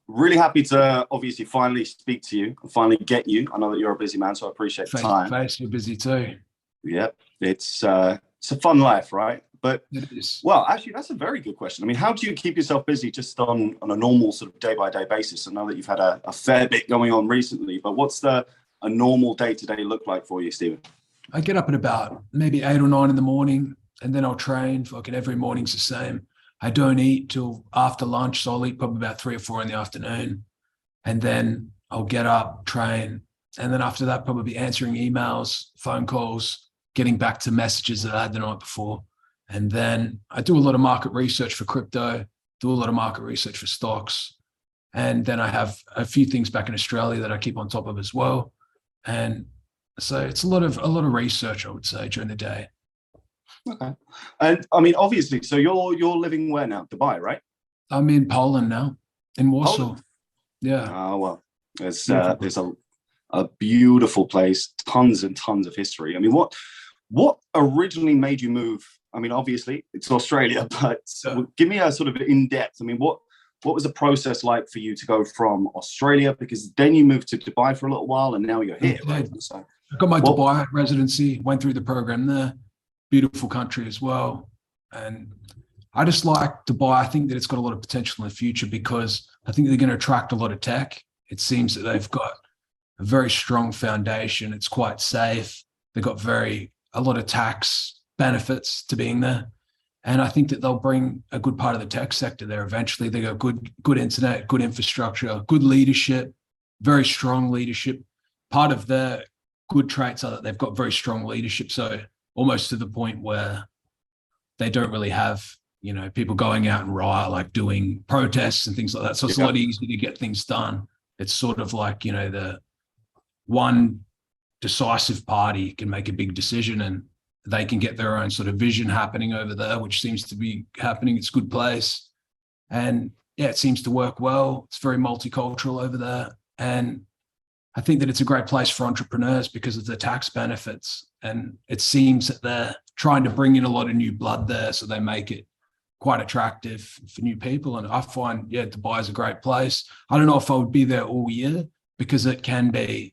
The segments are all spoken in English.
Really happy to obviously finally speak to you and finally get you. I know that you're a busy man, so I appreciate the time. Face, you're busy too. Yep, it's a fun life, right? But it is. Well, actually, that's a very good question. I mean, how do you keep yourself busy just on a normal sort of day-by-day basis? I know that you've had a fair bit going on recently, but what's a normal day-to-day look like for you, Stephen? I get up at about maybe 8 or 9 in the morning, and then I'll train. Fucking every morning's the same. I don't eat till after lunch, so I'll eat probably about 3 or 4 in the afternoon, and then I'll get up, train, and then after that, probably answering emails, phone calls, getting back to messages that I had the night before. And then I do a lot of market research for crypto, do a lot of market research for stocks. And then I have a few things back in Australia that I keep on top of as well. And so it's a lot of research, I would say, during the day. Okay. And I mean, obviously, so you're living where now? Dubai, right? I'm in Poland now, in Warsaw. Poland? Yeah. Oh, well, there's a beautiful place, tons and tons of history. I mean, what originally made you move? I mean, obviously it's Australia, but give me a sort of in-depth. I mean, what was the process like for you to go from Australia? Because then you moved to Dubai for a little while and now you're here, right? So, I got my Dubai residency, went through the program there. Beautiful country as well. And I just like Dubai. I think that it's got a lot of potential in the future because I think they're going to attract a lot of tech. It seems that they've got a very strong foundation. It's quite safe. They've got a lot of tax benefits to being there. And I think that they'll bring a good part of the tech sector there eventually. They got good internet, good infrastructure, good leadership, very strong leadership. Part of their good traits are that they've got very strong leadership. So almost to the point where they don't really have, people going out and riot, like doing protests and things like that. So it's a lot easier to get things done. It's sort of like, the one decisive party can make a big decision and they can get their own sort of vision happening over there, which seems to be happening. It's a good place. And yeah, it seems to work well. It's very multicultural over there. And I think that it's a great place for entrepreneurs because of the tax benefits. And it seems that they're trying to bring in a lot of new blood there. So they make it quite attractive for new people. And I find, Dubai is a great place. I don't know if I would be there all year because it can be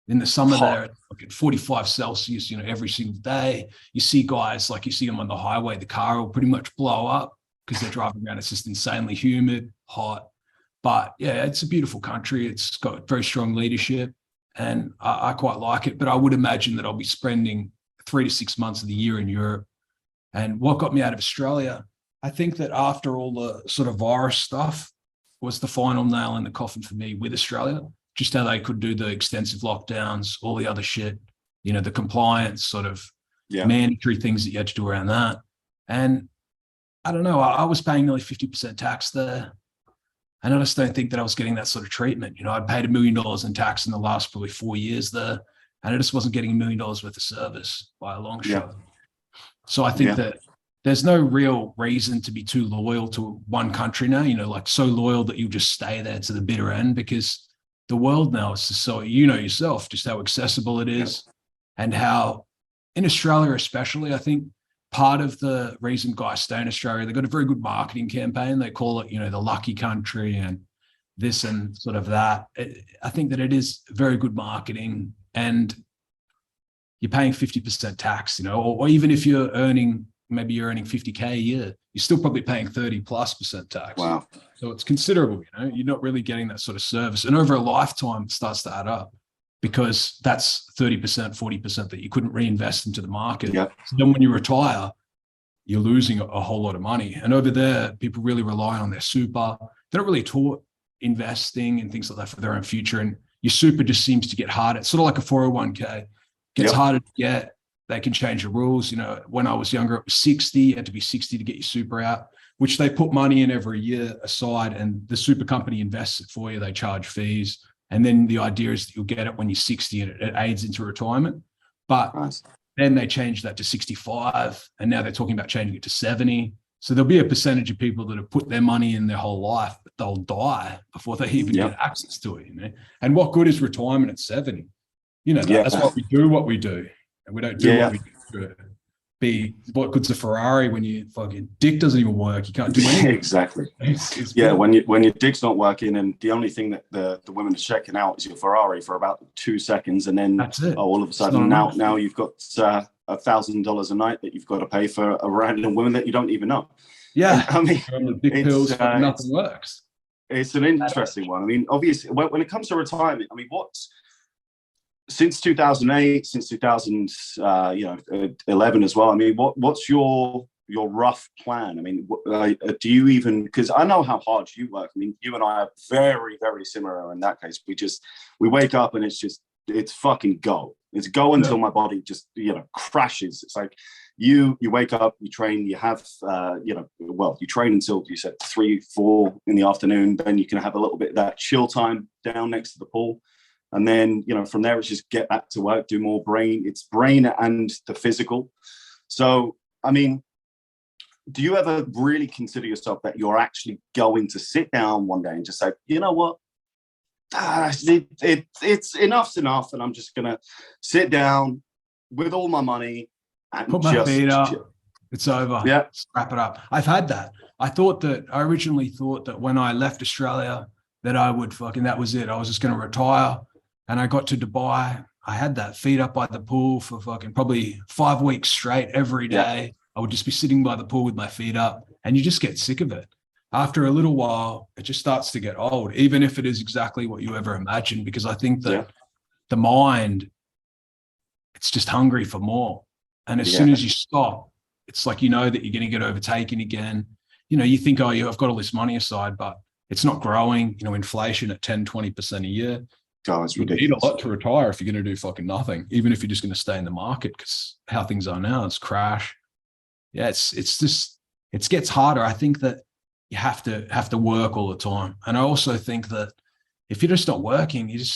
in the summer there at 45 Celsius, every single day. You see guys, like you see them on the highway, the car will pretty much blow up because they're driving around. It's just insanely humid, hot. But yeah, it's a beautiful country. It's got very strong leadership and I quite like it. But I would imagine that I'll be spending 3 to 6 months of the year in Europe. And what got me out of Australia, I think that after all the sort of virus stuff was the final nail in the coffin for me with Australia. Just how they could do the extensive lockdowns, all the other shit, the compliance sort of mandatory things that you had to do around that. And I don't know, I was paying nearly 50% tax there. And I just don't think that I was getting that sort of treatment. I'd paid $1 million in tax in the last probably 4 years there, and I just wasn't getting $1 million worth of service by a long shot. So I think that there's no real reason to be too loyal to one country now, like so loyal that you just stay there to the bitter end because the world now is just so, yourself, just how accessible it is and how in Australia, especially, I think part of the reason guys stay in Australia, they've got a very good marketing campaign. They call it, the lucky country and this and sort of that. I think that it is very good marketing and you're paying 50% tax, or even if you're earning 50K a year, you're still probably paying 30+% tax. Wow. So it's considerable, you're not really getting that sort of service. And over a lifetime, it starts to add up because that's 30%, 40% that you couldn't reinvest into the market. Yep. So then when you retire, you're losing a whole lot of money. And over there, people really rely on their super. They're not really taught investing and things like that for their own future. And your super just seems to get harder. It's sort of like a 401k. It gets harder to get. They can change the rules. When I was younger, it was 60. You had to be 60 to get your super out, which they put money in every year aside and the super company invests it for you. They charge fees. And then the idea is that you'll get it when you're 60 and it aids into retirement. But then they changed that to 65 and now they're talking about changing it to 70. So there'll be a percentage of people that have put their money in their whole life, but they'll die before they even get access to it. And what good is retirement at 70? That's why we do what we do. And we don't do what we do. be what good's a Ferrari when your fucking dick doesn't even work? You can't do anything. Exactly. It's Yeah, when your dick's not working, and the only thing that the women are checking out is your Ferrari for about 2 seconds, and then that's it. all of a sudden now you've got $1,000 a night that you've got to pay for a random woman that you don't even know. Yeah, and, I mean, big pills, nothing works. It's an interesting one. I mean, obviously, when it comes to retirement, I mean, since 2008, since 2011 as well. I mean, what's your rough plan? I mean, do you even? Because I know how hard you work. I mean, you and I are very, very similar in that case. We wake up and it's fucking go. It's go until my body just crashes. It's like you wake up, you train, you have you train until you said 3-4 in the afternoon. Then you can have a little bit of that chill time down next to the pool. And then, from there, it's just get back to work, do more brain. It's brain and the physical. So, I mean, do you ever really consider yourself that you're actually going to sit down one day and just say, you know what? It's enough's enough. And I'm just going to sit down with all my money and put my feet up. It's over. Yeah. Just wrap it up. I've had that. I originally thought that when I left Australia, that I would that was it. I was just going to retire. And I got to Dubai. I had that feet up by the pool for probably 5 weeks straight every day. Yeah. I would just be sitting by the pool with my feet up, and you just get sick of it. After a little while, it just starts to get old, even if it is exactly what you ever imagined, because I think that the mind, it's just hungry for more. And as soon as you stop, it's like, that you're going to get overtaken again. You think, oh, I've got all this money aside, but it's not growing. Inflation at 10-20% a year. Oh, it's ridiculous. You need a lot to retire if you're going to do fucking nothing, even if you're just going to stay in the market, because how things are now, it's crash. Yeah, it's just, it gets harder. I think that you have to work all the time. And I also think that if you're just not working, it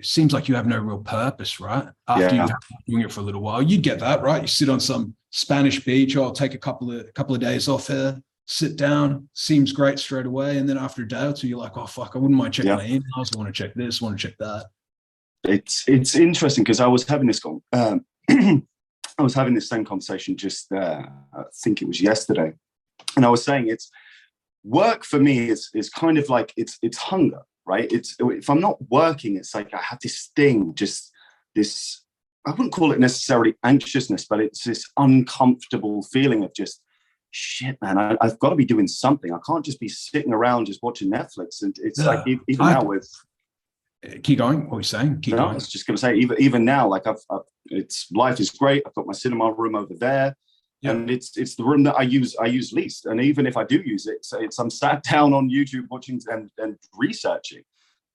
seems like you have no real purpose, right? After you've been doing it for a little while, you'd get that, right? You sit on some Spanish beach, I'll take a couple of days off here, sit down, seems great straight away. And then after a day or two, you're like, oh, fuck, I wouldn't mind checking my emails. I want to check this, I want to check that. It's interesting because I was having this same conversation just, I think it was yesterday. And I was saying it's work for me is kind of like, it's hunger, right? If I'm not working, it's like I have this thing, just this, I wouldn't call it necessarily anxiousness, but it's this uncomfortable feeling of just, shit, man, I've got to be doing something. I can't just be sitting around just watching Netflix. And it's like, even now with... Keep going. What are you saying? Keep going. I was just going to say, even now, like life is great. I've got my cinema room over there. Yep. And it's the room that I use least. And even if I do use it, it's I'm sat down on YouTube watching and researching.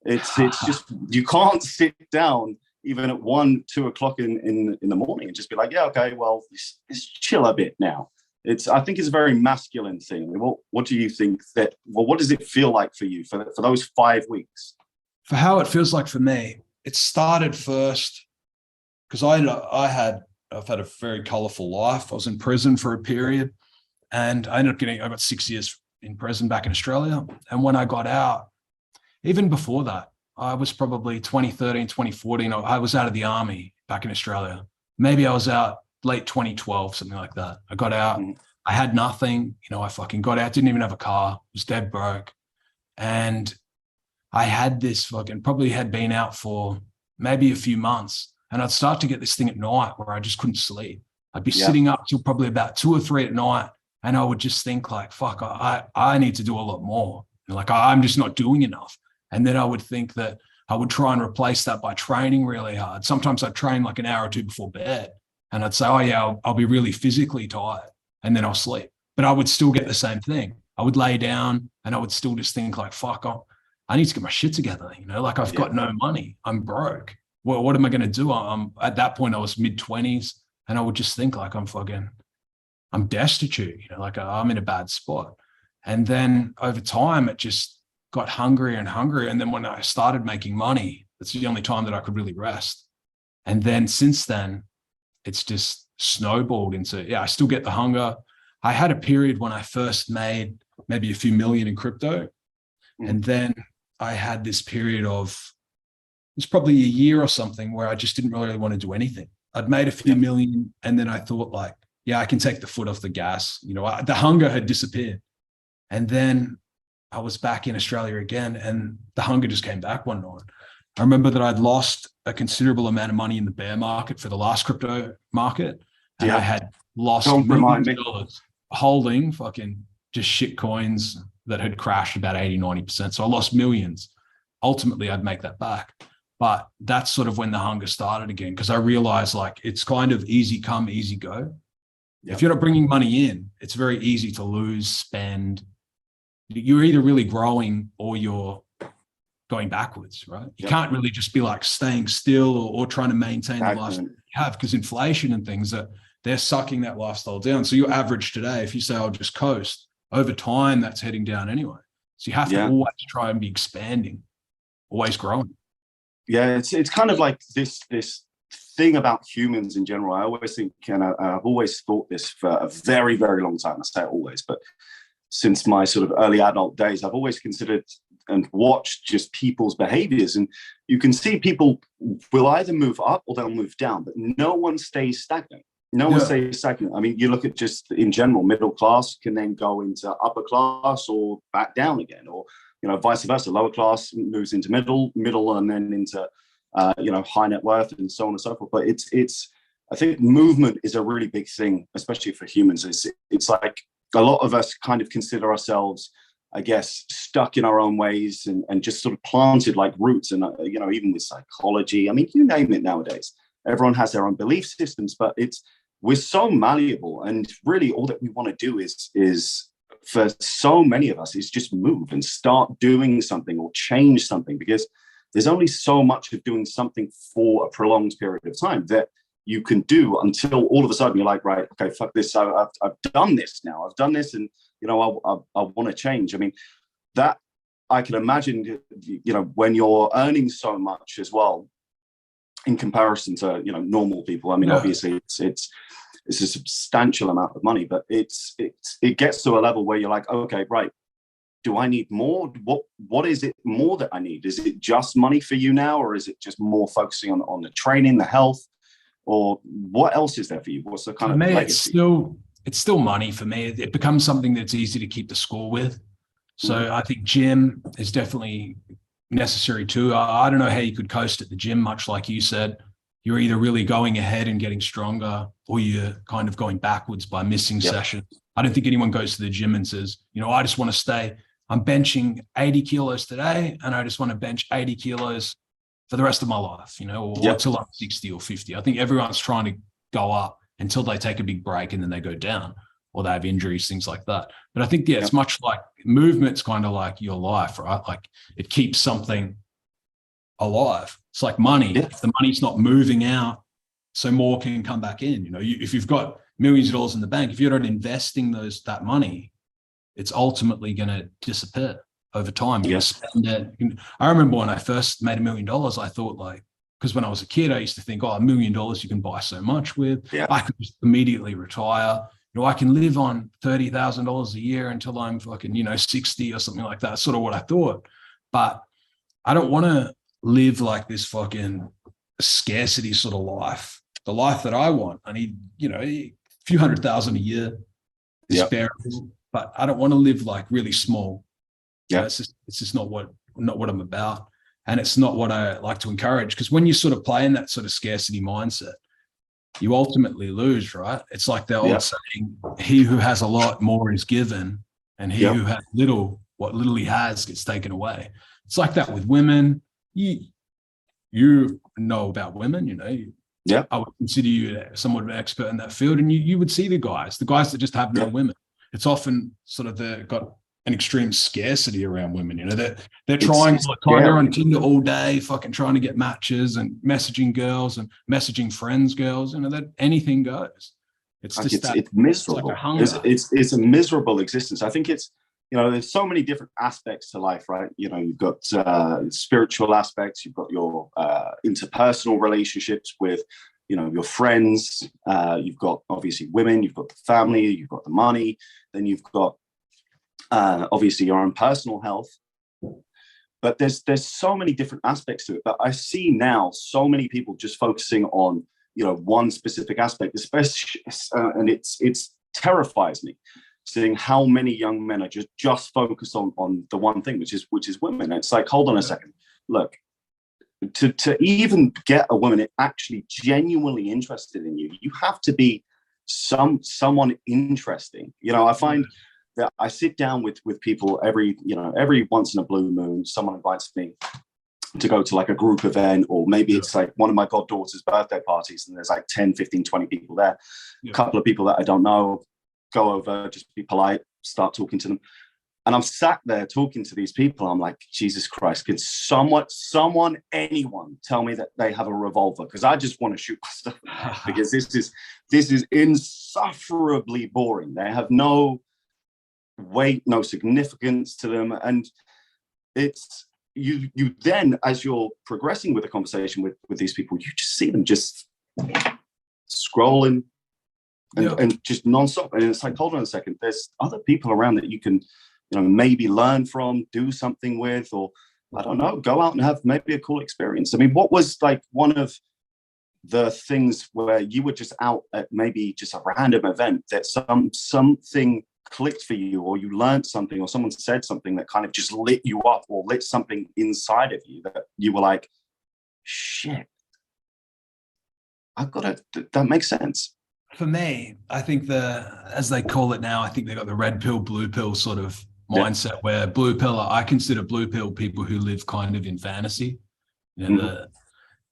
It's just, you can't sit down even at 1-2 o'clock in the morning and just be like, yeah, okay, well, let's chill a bit now. I think it's a very masculine thing. What do you think what does it feel like for you for those 5 weeks? For how it feels like for me, it started first because I've had a very colorful life. I was in prison for a period, and I got 6 years in prison back in Australia. And when I got out, even before that, I was probably 2013, 2014. I was out of the army back in Australia. Maybe I was out late 2012, something like that. I got out. I had nothing. I fucking got out. Didn't even have a car. Was dead broke. And I had this probably had been out for maybe a few months. And I'd start to get this thing at night where I just couldn't sleep. I'd be sitting up till probably about 2 or 3 at night. And I would just think like, fuck, I need to do a lot more. Like, I'm just not doing enough. And then I would think that I would try and replace that by training really hard. Sometimes I'd train like an hour or two before bed. And I'd say, oh yeah, I'll be really physically tired, and then I'll sleep. But I would still get the same thing. I would lay down and I would still just think like, fuck, I need to get my shit together. Like I've got no money. I'm broke. Well, what am I going to do? At that point, I was mid-20s, and I would just think like I'm destitute, like I'm in a bad spot. And then over time, it just got hungrier and hungrier. And then when I started making money, that's the only time that I could really rest. And then since then, it's just snowballed into, I still get the hunger. I had a period when I first made maybe a few million in crypto. And then I had this period of, it was probably a year or something where I just didn't really want to do anything. I'd made a few million, and then I thought like, yeah, I can take the foot off the gas. The hunger had disappeared. And then I was back in Australia again, and the hunger just came back one night. I remember that I'd lost a considerable amount of money in the bear market for the last crypto market. And I had lost millions of dollars holding fucking just shit coins that had crashed about 80-90%. So I lost millions. Ultimately, I'd make that back. But that's sort of when the hunger started again, because I realized like it's kind of easy come, easy go. Yep. If you're not bringing money in, it's very easy to lose, spend. You're either really growing or you're going backwards, right? You can't really just be like staying still or trying to maintain the lifestyle you have, because inflation and things they're sucking that lifestyle down. So your average today, if you say I'll just coast, over time that's heading down anyway. So you have to always try and be expanding, always growing. Yeah, it's kind of like this thing about humans in general. I always think, and I've always thought this for a very, very long time. I say it always, but since my sort of early adult days, I've always considered and watched just people's behaviors. And you can see people will either move up or they'll move down, but no one stays stagnant. No one stays stagnant. I mean, you look at just in general, middle class can then go into upper class or back down again, or, vice versa. Lower class moves into middle, and then into, high net worth and so on and so forth. But I think movement is a really big thing, especially for humans. It's like a lot of us kind of consider ourselves, I guess, stuck in our own ways and just sort of planted like roots. And, even with psychology, I mean, you name it nowadays, everyone has their own belief systems, but we're so malleable. And really all that we want to do is for so many of us is just move and start doing something or change something, because there's only so much of doing something for a prolonged period of time that you can do until all of a sudden you're like, right, okay, fuck this. I've done this now. I've done this, and I want to change. I mean, that I can imagine, when you're earning so much as well in comparison to normal people. I mean, obviously it's a substantial amount of money, but it gets to a level where you're like, okay, right, do I need more? What is it more that I need? Is it just money for you now, or is it just more focusing on the training, the health? Or what else is there for you? What's the kind of legacy? It's still money for me. It becomes something that's easy to keep the score with. So I think gym is definitely necessary too. I don't know how you could coast at the gym, much like you said. You're either really going ahead and getting stronger, or you're kind of going backwards by missing sessions. I don't think anyone goes to the gym and says, I just want to stay. I'm benching 80 kilos today, and I just want to bench 80 kilos for the rest of my life, or until I'm 60 or 50. I think everyone's trying to go up until they take a big break and then they go down, or they have injuries, things like that. But I think, it's much like movement's kind of like your life, right? Like it keeps something alive. It's like money. Yeah. If the money's not moving out, so more can come back in. If you've got millions of dollars in the bank, if you're not investing that money, it's ultimately going to disappear over time. You spend it. I remember when I first made $1 million, I thought because when I was a kid, I used to think, $1 million you can buy so much with. Yeah. I could just immediately retire. I can live on $30,000 a year until I'm fucking, 60 or something like that. That's sort of what I thought. But I don't want to live like this fucking scarcity sort of life. The life that I want, I need, a few $100,000 a year is bearable, but I don't want to live like really small. Yeah, it's just not what I'm about, and it's not what I like to encourage. Because when you sort of play in that sort of scarcity mindset, you ultimately lose, right? It's like the old saying: "He who has a lot, more is given, and he who has little, what little he has gets taken away." It's like that with women. You know about women, I would consider you somewhat of an expert in that field, and you would see the guys that just have no women. It's often sort of they've got an extreme scarcity around women. They're trying all the time. They're on Tinder all day, fucking trying to get matches and messaging girls and messaging friends, girls. That anything goes. It's just it's miserable. It's like a hunger. It's a miserable existence. I think it's there's so many different aspects to life, right? You've got spiritual aspects. You've got your interpersonal relationships with your friends. You've got obviously women. You've got the family. You've got the money. Then you've got obviously your own personal health, but there's so many different aspects to it. But I see now so many people just focusing on one specific aspect, especially, and it's terrifies me seeing how many young men are just focused on the one thing, which is women. And it's like, hold on a second, look, to even get a woman actually genuinely interested in you, you have to be someone interesting. I find that I sit down with people every once in a blue moon. Someone invites me to go to like a group event, or maybe it's like one of my goddaughter's birthday parties and there's like 10, 15, 20 people there. A couple of people that I don't know, go over, just be polite, start talking to them. And I'm sat there talking to these people. I'm like, Jesus Christ, can anyone tell me that they have a revolver? Because I just want to shoot myself. Because this is insufferably boring. They have no weight, no significance to them. And it's you then, as you're progressing with the conversation with these people, you just see them just scrolling and just nonstop. And it's like, hold on a second, there's other people around that you can maybe learn from, do something with, or I don't know, go out and have maybe a cool experience. I mean, what was like one of the things where you were just out at maybe just a random event that something clicked for you, or you learned something, or someone said something that kind of just lit you up, or lit something inside of you that you were like, shit, that makes sense? For me, I think as they call it now, I think they got the red pill, blue pill sort of mindset, where blue pill, I consider blue pill people who live kind of in fantasy,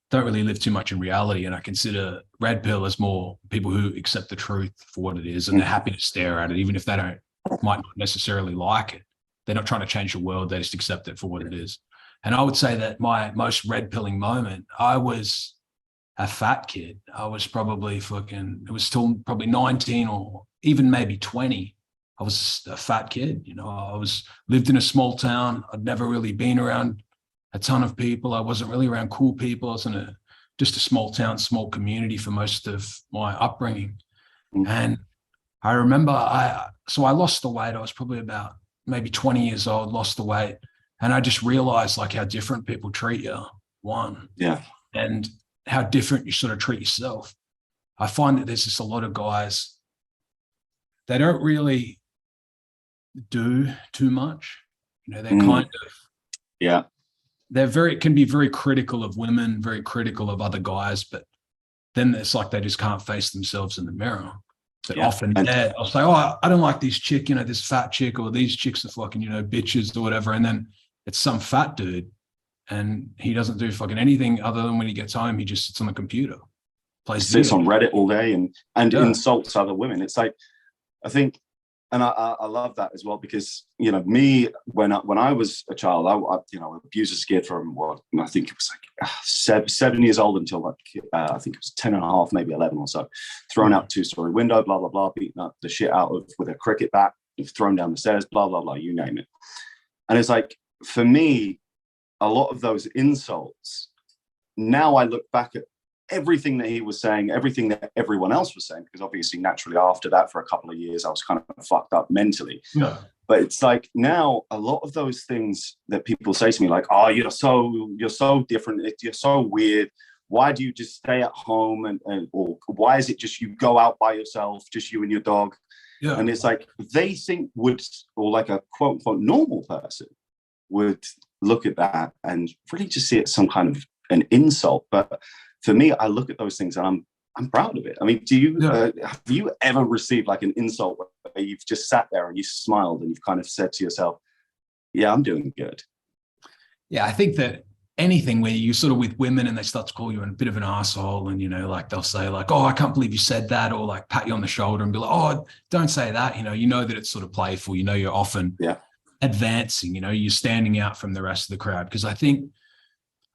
don't really live too much in reality. And I consider red pill as more people who accept the truth for what it is, and they're happy to stare at it, even if they might not necessarily like it. They're not trying to change the world. They just accept it for what it is. And I would say that my most red pilling moment, I was a fat kid. I was probably it was still probably 19 or even maybe 20. I was a fat kid. I lived in a small town. I'd never really been around a ton of people. I wasn't really around cool people. I was in just a small town, small community for most of my upbringing. And I remember I lost the weight. I was probably about maybe 20 years old, lost the weight. And I just realized like how different people treat you, and how different you sort of treat yourself. I find that there's just a lot of guys, they don't really do too much. They're kind of, they're can be very critical of women, very critical of other guys, but then it's like they just can't face themselves in the mirror. But often I'll say, oh, I don't like this chick, this fat chick, or these chicks are fucking, bitches or whatever. And then it's some fat dude, and he doesn't do fucking anything other than when he gets home, he just sits on the computer, sits on Reddit all day and insults other women. It's like, I think, and I love that as well, because me, when I was a child, I abused a kid from I think it was like 7 years old until like I think it was 10 and a half, maybe 11 or so, thrown out 2-story window, blah blah blah, beaten up the shit out of with a cricket bat, thrown down the stairs, blah blah blah, you name it. And it's like, for me, a lot of those insults, now I look back at everything that he was saying, everything that everyone else was saying, because obviously naturally after that for a couple of years I was kind of fucked up mentally. But it's like, now a lot of those things that people say to me, like, oh, you're so different, you're so weird, why do you just stay at home, or why is it just you go out by yourself, just you and your dog? And it's like, they think or like a quote unquote normal person would look at that and really just see it some kind of an insult. But for me, I look at those things and I'm proud of it. I mean, have you ever received like an insult where you've just sat there and you smiled and you've kind of said to yourself, yeah, I'm doing good? Yeah, I think that anything where you sort of with women and they start to call you a bit of an asshole, and like they'll say like, oh, I can't believe you said that, or like pat you on the shoulder and be like, oh, don't say that. You know that it's sort of playful. You're often advancing. You're standing out from the rest of the crowd. Because I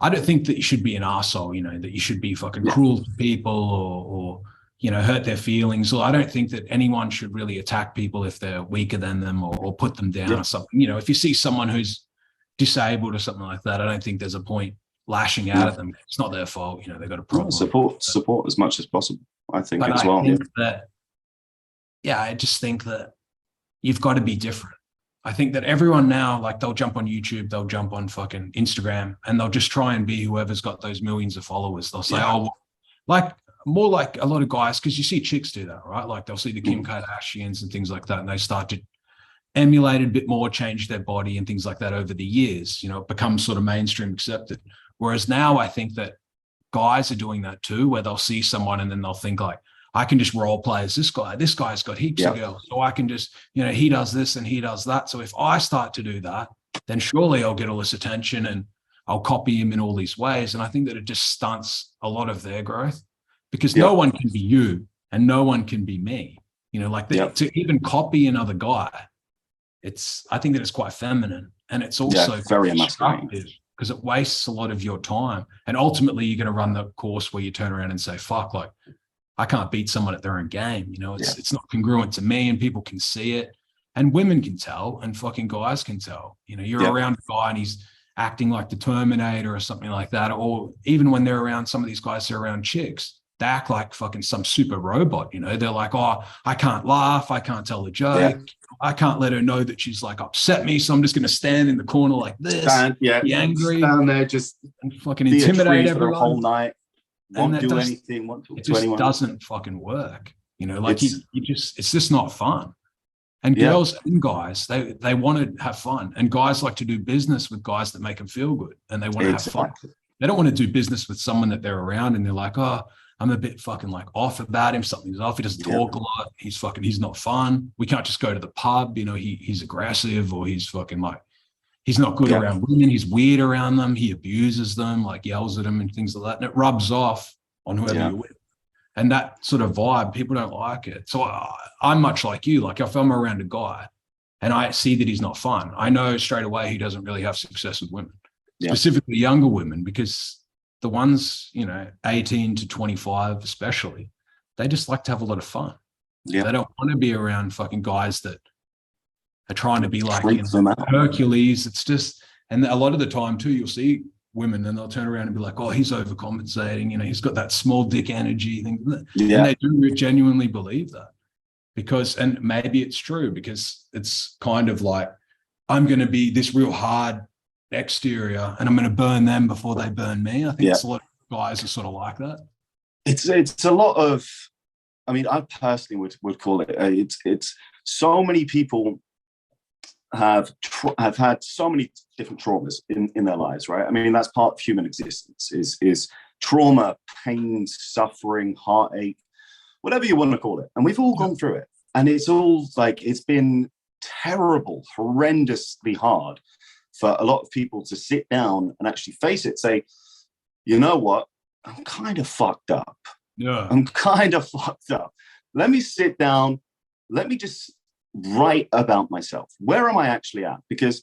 don't think that you should be an arsehole, that you should be fucking cruel to people or hurt their feelings. Or I don't think that anyone should really attack people if they're weaker than them or put them down or something. If you see someone who's disabled or something like that, I don't think there's a point lashing out at them. It's not their fault. They've got a problem. Support as much as possible, I think, but as well. I just think that you've got to be different. I think that everyone now, like, they'll jump on YouTube, they'll jump on fucking Instagram, and they'll just try and be whoever's got those millions of followers. They'll say, like, more like a lot of guys, because you see chicks do that, right? Like they'll see the Kim Kardashians and things like that, and they start to emulate it a bit more, change their body and things like that over the years. It becomes sort of mainstream accepted. Whereas now I think that guys are doing that too, where they'll see someone and then they'll think like, I can just role play as this guy. This guy's got heaps of girls. So I can just, he does this and he does that. So if I start to do that, then surely I'll get all this attention and I'll copy him in all these ways. And I think that it just stunts a lot of their growth, because no one can be you and no one can be me. To even copy another guy, I think that it's quite feminine, and it's also very emasculating, because it wastes a lot of your time. And ultimately you're going to run the course where you turn around and say, fuck, like I can't beat someone at their own game. It's not congruent to me, and people can see it, and women can tell, and fucking guys can tell. You're around a guy and he's acting like the Terminator or something like that. Or even when they're around some of these guys who are around chicks, they act like fucking some super robot. They're like, oh, I can't laugh. I can't tell a joke. I can't let her know that she's like upset me. So I'm just going to stand in the corner like this, be angry, stand there, just and fucking intimidate everyone the whole night. Won't do anything. It just doesn't fucking work. It's just not fun. And girls and guys, they want to have fun. And guys like to do business with guys that make them feel good, and they want to have fun. They don't want to do business with someone that they're around and they're like, oh, I'm a bit fucking like off about him. Something's off. He doesn't talk a lot. He's not fun. We can't just go to the pub. He's aggressive, or he's fucking like, he's not good around women. He's weird around them. He abuses them, like yells at them and things like that. And it rubs off on whoever you're with. And that sort of vibe, people don't like it. So I'm much like you. Like if I'm around a guy and I see that he's not fun, I know straight away he doesn't really have success with women, specifically younger women, because the ones, 18 to 25 especially, they just like to have a lot of fun. They don't want to be around fucking guys that are trying to be like Hercules. It's just, and a lot of the time too, you'll see women and they'll turn around and be like, oh, he's overcompensating. He's got that small dick energy thing. And they do genuinely believe that, because, and maybe it's true, because it's kind of like, I'm going to be this real hard exterior and I'm going to burn them before they burn me. I think it's a lot of guys are sort of like that. It's a lot of, I mean, I personally would call it, it's so many people have had so many different traumas in their lives, right? I mean, that's part of human existence is trauma, pain, suffering, heartache, whatever you want to call it. And we've all gone through it. And it's all like, it's been terrible, horrendously hard for a lot of people to sit down and actually face it, say, you know what, I'm kind of fucked up. I'm kind of fucked up. Let me sit down. Let me just write about myself. Where am I actually at? Because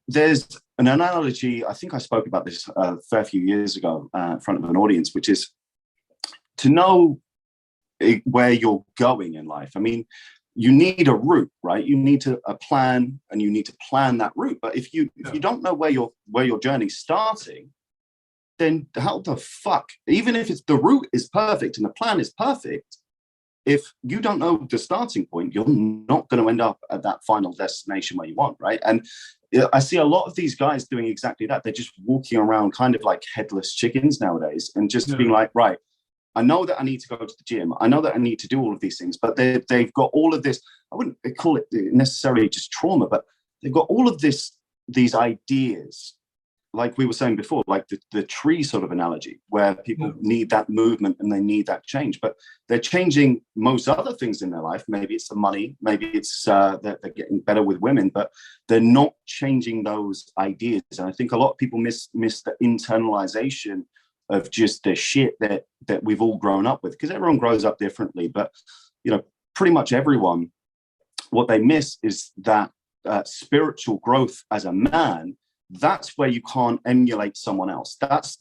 there's an analogy, I think I spoke about this a fair few years ago in front of an audience, which is to know where you're going in life. I mean, you need a route, right? You need a plan, and you need to plan that route. But if you don't know where your journey's starting, then how the fuck, even if the route is perfect and the plan is perfect, if you don't know the starting point, you're not going to end up at that final destination where you want, right? And I see a lot of these guys doing exactly that. They're just walking around kind of like headless chickens nowadays, and just being like, right, I know that I need to go to the gym. I know that I need to do all of these things, but they've got all of this. I wouldn't call it necessarily just trauma, but they've got all of these ideas, like we were saying before, like the tree sort of analogy, where people need that movement and they need that change, but they're changing most other things in their life. Maybe it's the money, maybe it's they're getting better with women, but they're not changing those ideas. And I think a lot of people miss the internalization of just the shit that we've all grown up with, because everyone grows up differently. But pretty much everyone, what they miss is that spiritual growth as a man. That's where you can't emulate someone else. That's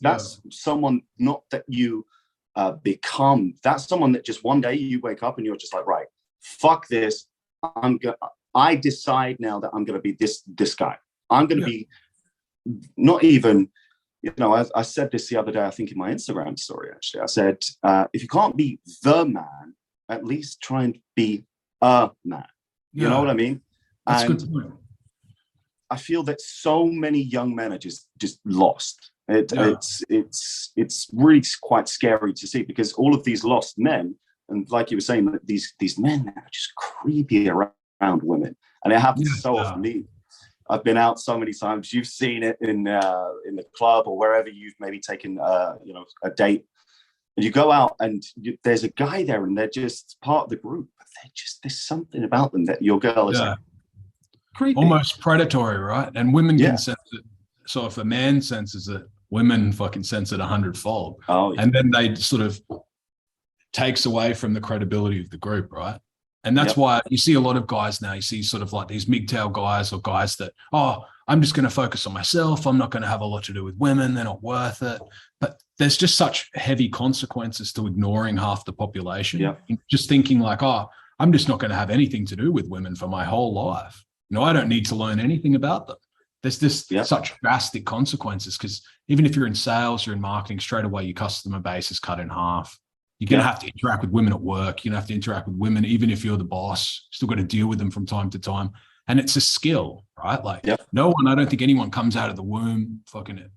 someone, not that you become. That's someone that just one day you wake up and you're just like, right, fuck this. I decide now that I'm going to be this guy. I'm going to be not even. I said this the other day, I think in my Instagram story, actually. I said, if you can't be the man, at least try and be a man. You know what I mean? That's good to know. I feel that so many young men are just lost. It's really quite scary to see, because all of these lost men, and like you were saying, that these men that are just creepy around women, and it happens so often. I've been out so many times. You've seen it in the club or wherever you've maybe taken a date, and you go out and there's a guy there, and they're just part of the group, but there's something about them that your girl is like creepy, almost predatory, right? And women can sense it. So if a man senses it, women fucking sense it 100-fold. And then they sort of takes away from the credibility of the group, right? And that's why you see a lot of guys now, you see sort of like these MGTOW guys, or guys that, I'm just going to focus on myself. I'm not going to have a lot to do with women. They're not worth it. But there's just such heavy consequences to ignoring half the population. Yeah. Just thinking like, I'm just not going to have anything to do with women for my whole life. I don't need to learn anything about them. There's just such drastic consequences, because even if you're in sales or in marketing, straight away your customer base is cut in half. You're going to have to interact with women at work. You're going to have to interact with women, even if you're the boss. Still got to deal with them from time to time. And it's a skill, right? Like no one, I don't think anyone comes out of the womb fucking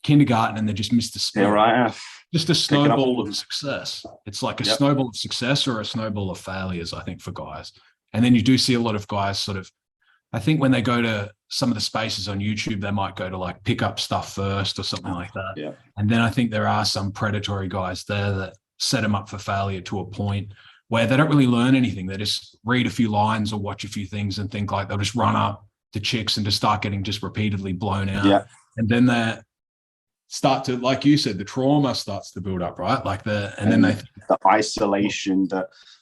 kindergarten and they just missed a spell. Yeah, right. Just a snowball of success. It's like a snowball of success or a snowball of failures, I think, for guys. And then you do see a lot of guys sort of, I think when they go to some of the spaces on YouTube, they might go to like pick up stuff first or something like that. Yeah. And then I think there are some predatory guys there that set them up for failure to a point where they don't really learn anything. They just read a few lines or watch a few things and think like they'll just run up to chicks and just start getting just repeatedly blown out. Yeah. And then they start to, like you said, the trauma starts to build up, right? Like then they the isolation,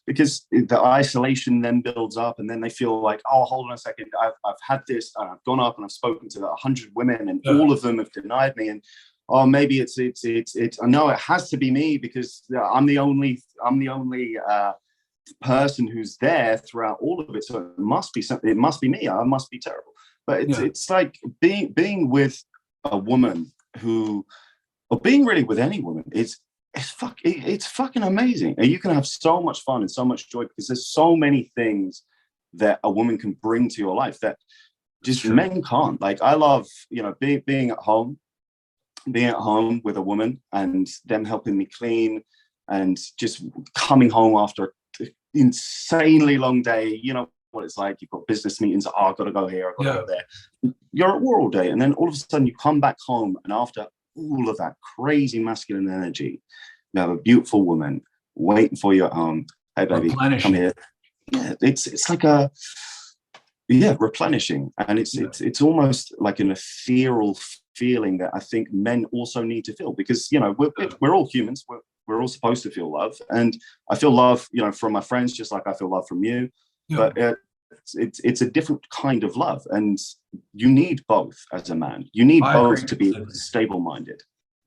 because the isolation then builds up, and then they feel like, hold on a second, I've had this, and I've gone up and I've spoken to 100 women, and all of them have denied me, and maybe it's I know it has to be me, because I'm the only person who's there throughout all of it, so it must be something. It must be me. I must be terrible. But it's like being with a woman who, or being really with any woman, it's fucking amazing. And you can have so much fun and so much joy, because there's so many things that a woman can bring to your life that just men can't. Like, I love, being at home with a woman and them helping me clean, and just coming home after an insanely long day. You know what it's like. You've got business meetings. I've got to go here. I've got to go there. You're at war all day. And then all of a sudden you come back home, and after all of that crazy masculine energy, you have a beautiful woman waiting for you at home. Hey, baby, come here. Yeah, it's like replenishing. And it's almost like an ethereal feeling that I think men also need to feel, because we're all humans. We're all supposed to feel love, and I feel love from my friends, just like I feel love from you. But it's a different kind of love, and you need both as a man. You need both to be stable-minded.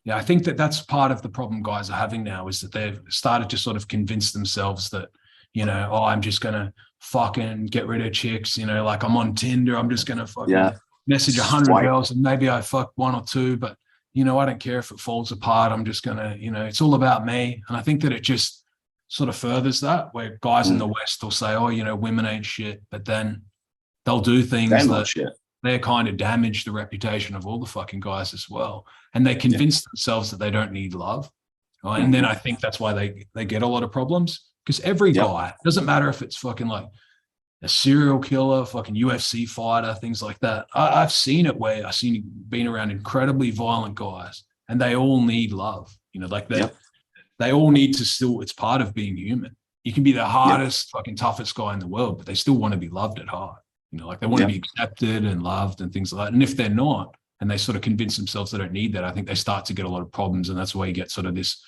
Yeah, I think that's part of the problem guys are having now, is that they've started to sort of convince themselves that I'm just gonna fucking get rid of chicks. Like, I'm on Tinder, I'm just gonna fucking message 100 girls, and maybe I fuck one or two, but I don't care if it falls apart. I'm just gonna, it's all about me. And I think that it just sort of furthers that, where guys in the West will say, women ain't shit, but then they'll do things that they kind of damage the reputation of all the fucking guys as well. And they convince themselves that they don't need love. Right? And then I think that's why they get a lot of problems, because every guy, doesn't matter if it's fucking like a serial killer, fucking UFC fighter, things like that. I've seen it where been around incredibly violent guys, and they all need love. They all need to still, it's part of being human. You can be the hardest, fucking toughest guy in the world, but they still want to be loved at heart. Like, they want to be accepted and loved and things like that. And if they're not, and they sort of convince themselves they don't need that, I think they start to get a lot of problems. And that's why you get sort of this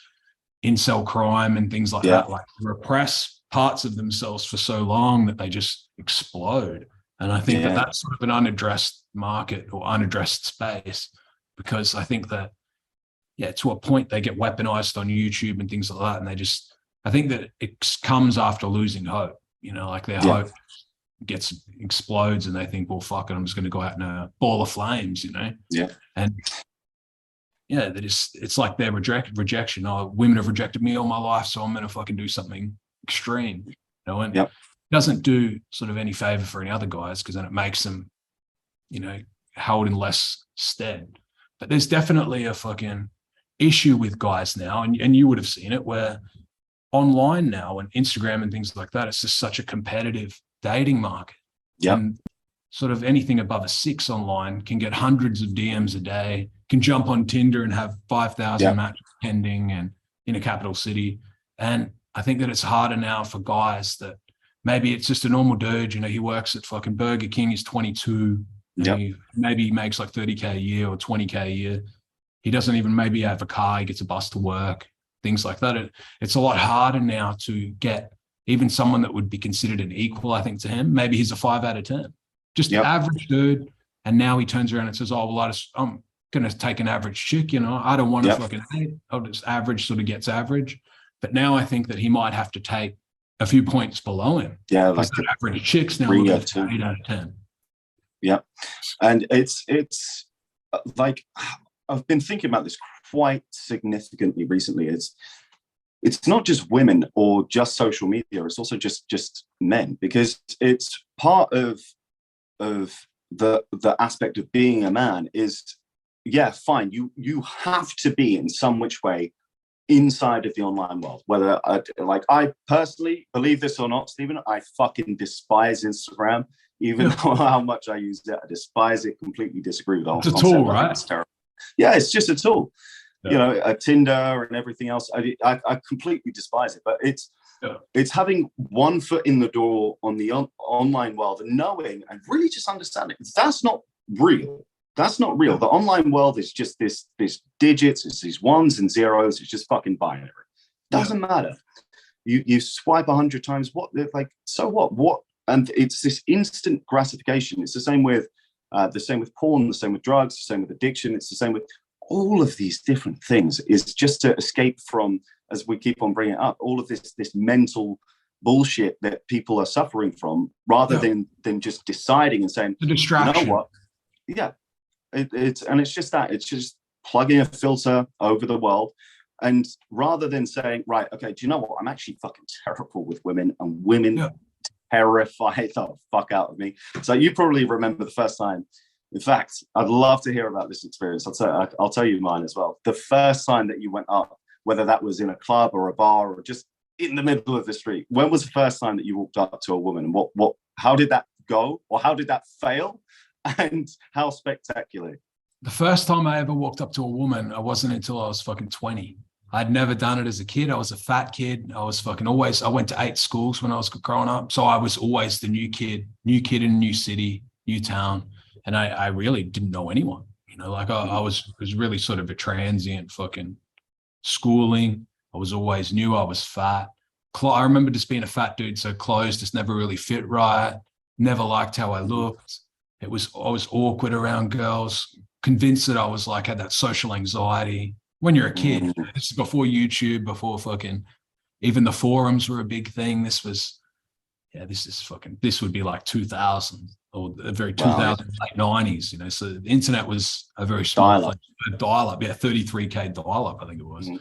incel crime and things like that, like repress parts of themselves for so long that they just explode. And I think that's sort of an unaddressed market or unaddressed space, because I think that, to a point they get weaponized on YouTube and things like that. And I think that it comes after losing hope, like their hope explodes, and they think, well, fuck it, I'm just going to go out in a ball of flames, And it's like their rejection. Women have rejected me all my life, so I'm going to fucking do something extreme, and it doesn't do sort of any favor for any other guys, because then it makes them, held in less stead. But there's definitely a fucking issue with guys now, and you would have seen it, where online now and Instagram and things like that, it's just such a competitive dating market. Yeah. And sort of anything above a 6 online can get hundreds of DMs a day, can jump on Tinder and have 5,000 matches pending and in a capital city. And I think that it's harder now for guys that maybe it's just a normal dude, you know, he works at fucking Burger King, he's 22, and maybe he makes like 30K a year or 20K a year. He doesn't even maybe have a car, he gets a bus to work, things like that. It's a lot harder now to get even someone that would be considered an equal, I think, to him. Maybe he's a 5 out of 10. Just an average dude. And now he turns around and says, oh, well, I'm going to take an average chick, you know. I don't want to fucking hate. I'll just average sort of gets average. But now I think that he might have to take a few points below him. Yeah, like the average chicks now look at 8 out of 10. Yeah. And it's like, I've been thinking about this quite significantly recently. It's not just women or just social media, it's also just men, because it's part of the aspect of being a man is, yeah, fine, you have to be in some which way inside of the online world. Whether I personally believe this or not, Stephen, I fucking despise Instagram, even though how much I use it. I despise it, completely disagree with the whole concept. It's a tool, right? It's terrible. Yeah, it's just a tool. You know, a Tinder and everything else. I completely despise it, but it's having one foot in the door on the online world and knowing and really just understanding that's not real. That's not real. The online world is just this digits, it's these ones and zeros, it's just fucking binary. Doesn't matter. You swipe 100 times, so what? And it's this instant gratification. It's the same with porn, the same with drugs, the same with addiction, it's the same with all of these different things. Is just to escape from, as we keep on bringing it up, all of this mental bullshit that people are suffering from, rather than just deciding and saying, the distraction. You know what? Yeah, it's just that. It's just plugging a filter over the world, and rather than saying, right, okay, do you know what? I'm actually fucking terrible with women, and women terrify the fuck out of me. So you probably remember the first time. In fact, I'd love to hear about this experience. I'll tell you mine as well. The first time that you went up, whether that was in a club or a bar or just in the middle of the street, when was the first time that you walked up to a woman, and how did that go, or how did that fail, and how spectacular? The first time I ever walked up to a woman, it wasn't until I was fucking 20. I'd never done it as a kid. I was a fat kid. I was fucking always, I went to 8 schools when I was growing up. So I was always the new kid in a new city, new town. And I really didn't know anyone, you know, like I was really sort of a transient fucking schooling. I was always new. I was fat. I remember just being a fat dude. So clothes just never really fit right. Never liked how I looked. I was awkward around girls, convinced that I was like, had that social anxiety. When you're a kid, you know, this is before YouTube, before fucking, even the forums were a big thing. This would be like 2000 or the very 2000, late 90s, you know. So the internet was a very small dial-up, 33K dial-up, I think it was. And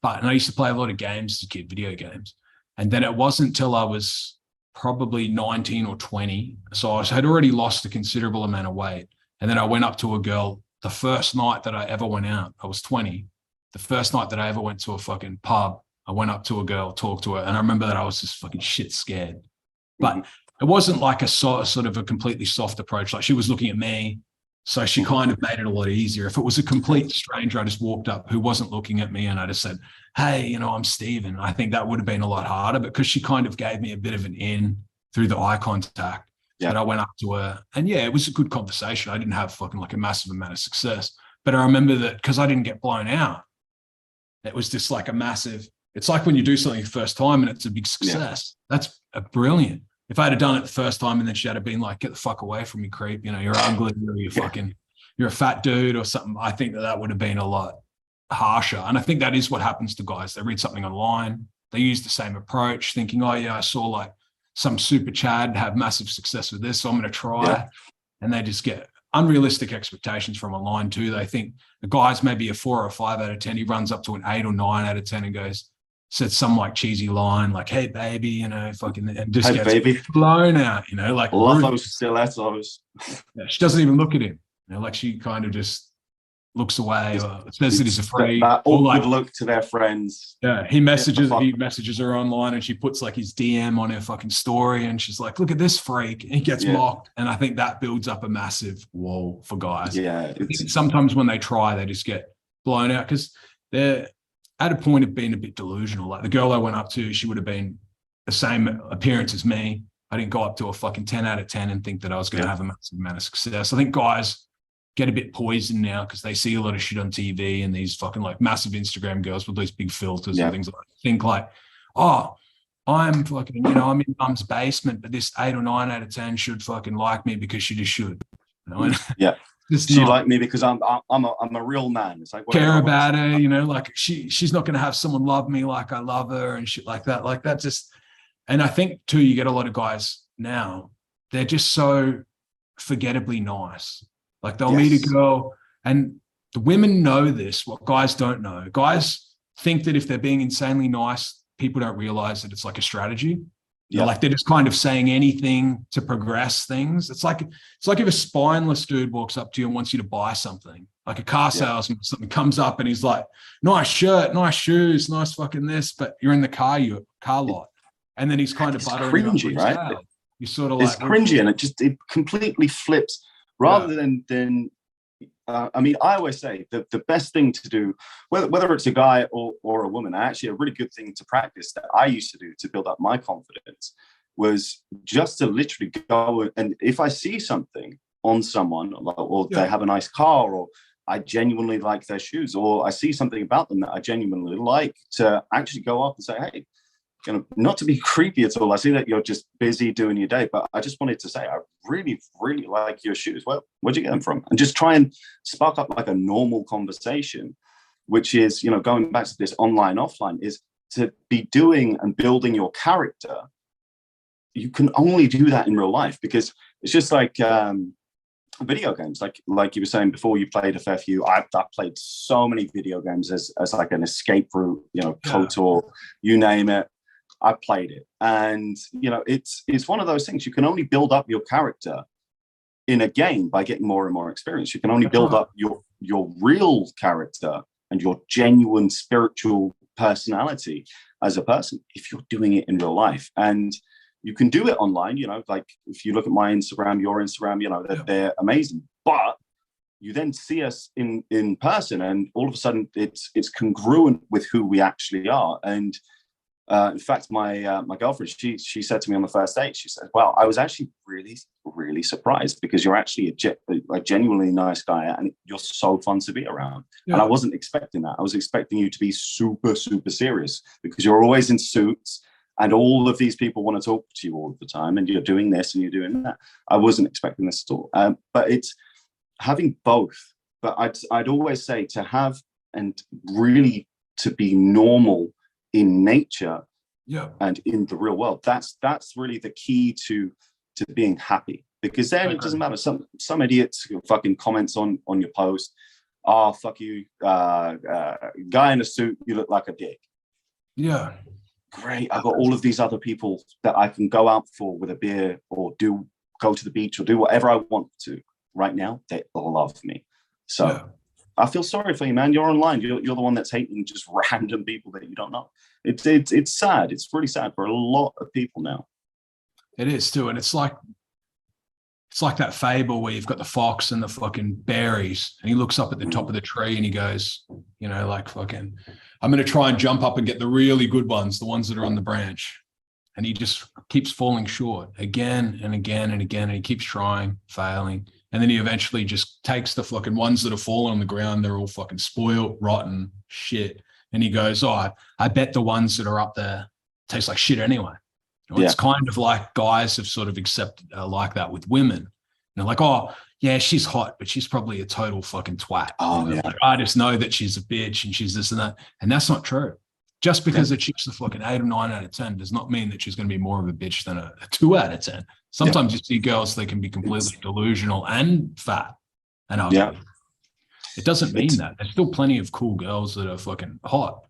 I used to play a lot of games as a kid, video games. And then it wasn't until I was probably 19 or 20. So I had already lost a considerable amount of weight. And then I went up to a girl the first night that I ever went out. I was 20. The first night that I ever went to a fucking pub, I went up to a girl, talked to her. And I remember that I was just fucking shit scared. But it wasn't like a sort of a completely soft approach. Like she was looking at me. So she kind of made it a lot easier. If it was a complete stranger, I just walked up who wasn't looking at me and I just said, hey, you know, I'm Stephen. I think that would have been a lot harder, but because she kind of gave me a bit of an in through the eye contact. But I went up to her and it was a good conversation. I didn't have fucking like a massive amount of success, but I remember that because I didn't get blown out, it was just like a massive, it's like when you do something the first time and it's a big success. That's brilliant. If I had done it the first time and then she had been like, get the fuck away from me, creep, you know, you're ugly, or you're a fat dude or something, I think that would have been a lot harsher. And I think that is what happens to guys. They read something online, they use the same approach, thinking, oh yeah, I saw like some super Chad have massive success with this, so I'm going to try. And they just get unrealistic expectations from online too. They think the guy's maybe a 4 or 5 out of 10. He runs up to an 8 or 9 out of 10 and said some like cheesy line like, hey baby, you know, fucking, and just gets blown out, you know, like love those stilettos. She doesn't even look at him, you know, like she kind of just looks away or says that he's afraid. That or awkward like, look to their friends. Yeah, he messages her online, and she puts like his DM on her fucking story, and she's like, "Look at this freak," and he gets mocked, and I think that builds up a massive wall for guys. Yeah, sometimes when they try, they just get blown out because they're at a point of being a bit delusional. Like the girl I went up to, she would have been the same appearance as me. I didn't go up to a fucking 10 out of 10 and think that I was going to have a massive amount of success. I think guys get a bit poisoned now because they see a lot of shit on TV and these fucking like massive Instagram girls with these big filters and things like that. Think like, oh, I'm fucking, you know, I'm in mum's basement, but this 8 or 9 out of 10 should fucking like me because she just should. You know? Yeah. She liked me because I'm a real man. It's like care about her, you know, like she's not going to have someone love me like I love her and shit like that. Like that just, and I think too, you get a lot of guys now, they're just so forgettably nice. Like they'll meet a girl, and the women know this, what guys don't know. Guys think that if they're being insanely nice, people don't realize that it's like a strategy. Yeah. Like they're just kind of saying anything to progress things. It's like if a spineless dude walks up to you and wants you to buy something, like a car salesman or something comes up and he's like, nice shirt, nice shoes, nice fucking this, but you're in the car lot. And then he's kind of buttering cringy, right? Style. You sort of it's cringy, and it completely flips rather than I mean, I always say the best thing to do, whether it's a guy or a woman, actually a really good thing to practice that I used to do to build up my confidence was just to literally go, and if I see something on someone, or they have a nice car, or I genuinely like their shoes, or I see something about them that I genuinely like, to actually go up and say, hey, you know, not to be creepy at all. I see that you're just busy doing your day, but I just wanted to say, I really, really like your shoes. Well, where'd you get them from? And just try and spark up like a normal conversation, which is, you know, going back to this online, offline, is to be doing and building your character. You can only do that in real life, because it's just like video games. Like you were saying before, you played a fair few. I've played so many video games as like an escape route, you know, KOTOR, you name it. I played it, and you know, it's one of those things. You can only build up your character in a game by getting more and more experience. You can only build up your real character and your genuine spiritual personality as a person if you're doing it in real life. And you can do it online. You know, like if you look at my Instagram, your Instagram, you know, they're amazing. But you then see us in person, and all of a sudden, it's congruent with who we actually are. And in fact, my girlfriend, she said to me on the first date, she said, well, I was actually really, really surprised, because you're actually a genuinely nice guy, and you're so fun to be around. And I wasn't expecting that. I was expecting you to be super, super serious, because you're always in suits and all of these people want to talk to you all the time, and you're doing this and you're doing that. I wasn't expecting this at all. But it's having both. But I'd always say to have, and really to be normal in nature and in the real world, that's really the key to being happy, because then it doesn't matter. Some idiots who fucking comments on your post, oh, fuck you, guy in a suit, you look like a dick. Great, I've got all of these other people that I can go out for with a beer, or go to the beach, or do whatever I want to. Right now, they love me. So I feel sorry for you, man. You're online. You're the one that's hating just random people that you don't know. It's sad. It's really sad for a lot of people now. It is too, and it's like that fable where you've got the fox and the fucking berries, and he looks up at the top of the tree and he goes, you know, like fucking, I'm going to try and jump up and get the really good ones, the ones that are on the branch, and he just keeps falling short again and again and again, and he keeps trying, failing. And then he eventually just takes the fucking ones that have fallen on the ground. They're all fucking spoiled, rotten, shit. And he goes, oh, I bet the ones that are up there taste like shit anyway. It's kind of like guys have sort of accepted like that with women. And they're like, oh, yeah, she's hot, but she's probably a total fucking twat. Oh, yeah. Like, I just know that she's a bitch and she's this and that. And that's not true. Just because a chick's a fucking 8 or 9 out of 10 does not mean that she's going to be more of a bitch than a 2 out of 10. Sometimes you see girls, they can be completely delusional and fat and ugly. It doesn't mean that. There's still plenty of cool girls that are fucking hot.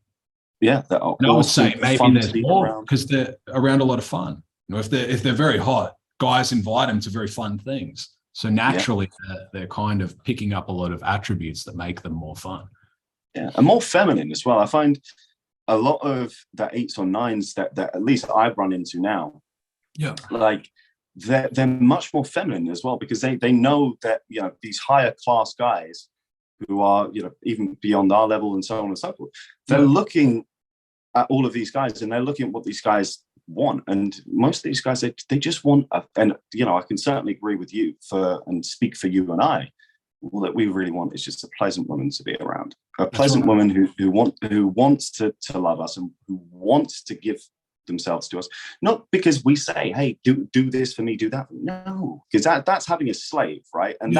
Yeah. And I would say maybe there's more because they're around a lot of fun. You know, if they're very hot, guys invite them to very fun things. So naturally, they're kind of picking up a lot of attributes that make them more fun. Yeah, and more feminine as well. I find a lot of the 8s or 9s that at least I've run into now, like they're much more feminine as well, because they know that, you know, these higher class guys who are, you know, even beyond our level and so on and so forth, they're looking at all of these guys, and they're looking at what these guys want. And most of these guys, they just want, and, you know, I can certainly agree with you and speak for you and I, all that we really want is just a pleasant woman to be around, a pleasant woman who wants to love us and who wants to give themselves to us, not because we say, hey, do this for me, do that. No, because that's having a slave, right? And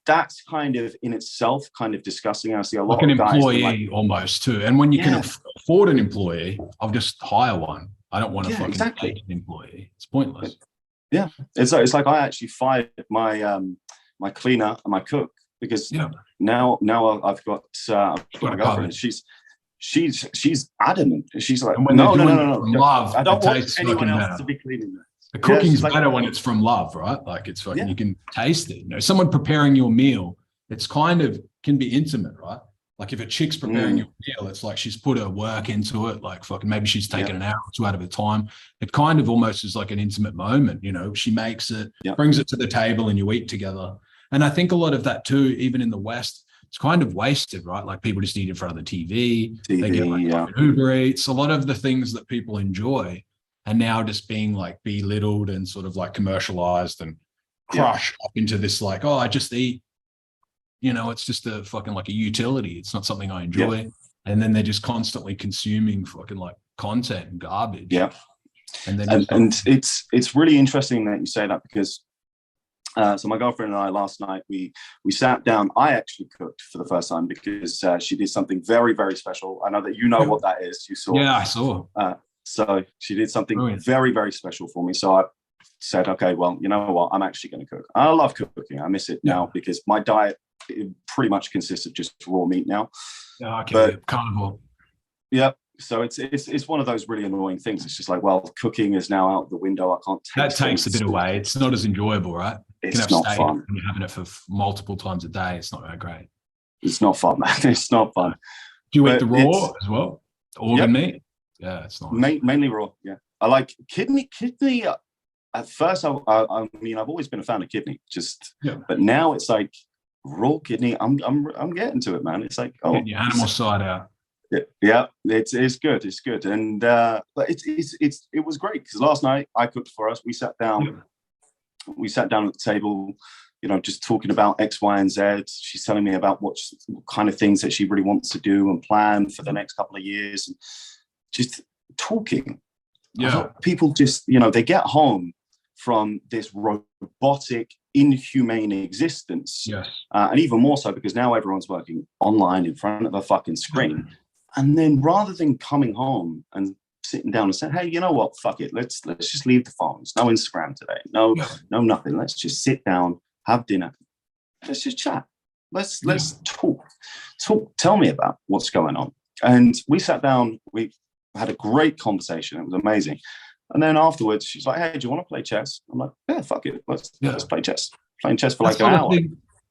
that's kind of in itself kind of disgusting. I see a lot like of guys employee almost too. And when you can afford an employee, I'll just hire one. I don't want to fucking pay an employee. It's pointless. Yeah, it's like I actually fired my cleaner and my cook, because now I've got my girlfriend. She's adamant. She's like, no. Love, I don't want anyone else to be cleaning this. The cooking's better when it's from love, right? Like it's fucking, you can taste it. You know, someone preparing your meal, it's kind of can be intimate, right? Like if a chick's preparing your meal, it's like she's put her work into it. Like fucking maybe she's taken an hour or two out of her time. It kind of almost is like an intimate moment. You know, she makes it, brings it to the table, and you eat together. And I think a lot of that too, even in the West, it's kind of wasted, right? Like people just eat in front of the TV. They get like Uber Eats. A lot of the things that people enjoy are now just being like belittled and sort of like commercialized and crushed up into this like, oh, I just eat. You know, it's just a fucking like a utility. It's not something I enjoy. Yeah. And then they're just constantly consuming fucking like content and garbage. Yeah. And then it's really interesting that you say that, because so my girlfriend and I last night, we sat down. I actually cooked for the first time because she did something very, very special. I know that you know what that is. You saw. Yeah, I saw. So she did something very, very special for me. So I said, okay, well, you know what? I'm actually going to cook. I love cooking. I miss it now because my diet, it pretty much consists of just raw meat now. Yeah, okay, carnivore. Yeah, so it's one of those really annoying things. It's just like, well, cooking is now out the window. I can't taste that takes a bit away. It's not as enjoyable, right? It's not fun. When you're having it for multiple times a day, it's not that great. It's not fun, man. It's not fun. Do you eat the raw as well? Organ meat? Yeah, it's not mainly raw. Yeah, I like kidney. At first, I mean, I've always been a fan of kidney. But now it's like raw kidney. I'm getting to it, man. It's like, oh, getting your animal side out. Yeah, it's good. It's good, and but it was great because last night I cooked for us. We sat down. Yeah. We sat down at the table, you know, just talking about X, Y, and Z. She's telling me about what kind of things that she really wants to do and plan for the next couple of years, and just talking. Yeah, people just, you know, they get home from this robotic, inhumane existence. Yes. And even more so because now everyone's working online in front of a fucking screen. And then rather than coming home and sitting down and saying, hey, you know what, fuck it, let's just leave the phones. No Instagram today. No nothing. Let's just sit down, have dinner. Let's just chat. Let's talk. Tell me about what's going on. And we sat down, we had a great conversation. It was amazing. And then afterwards, she's like, hey, do you want to play chess? I'm like, yeah, fuck it. Let's play chess. Playing chess for like an hour.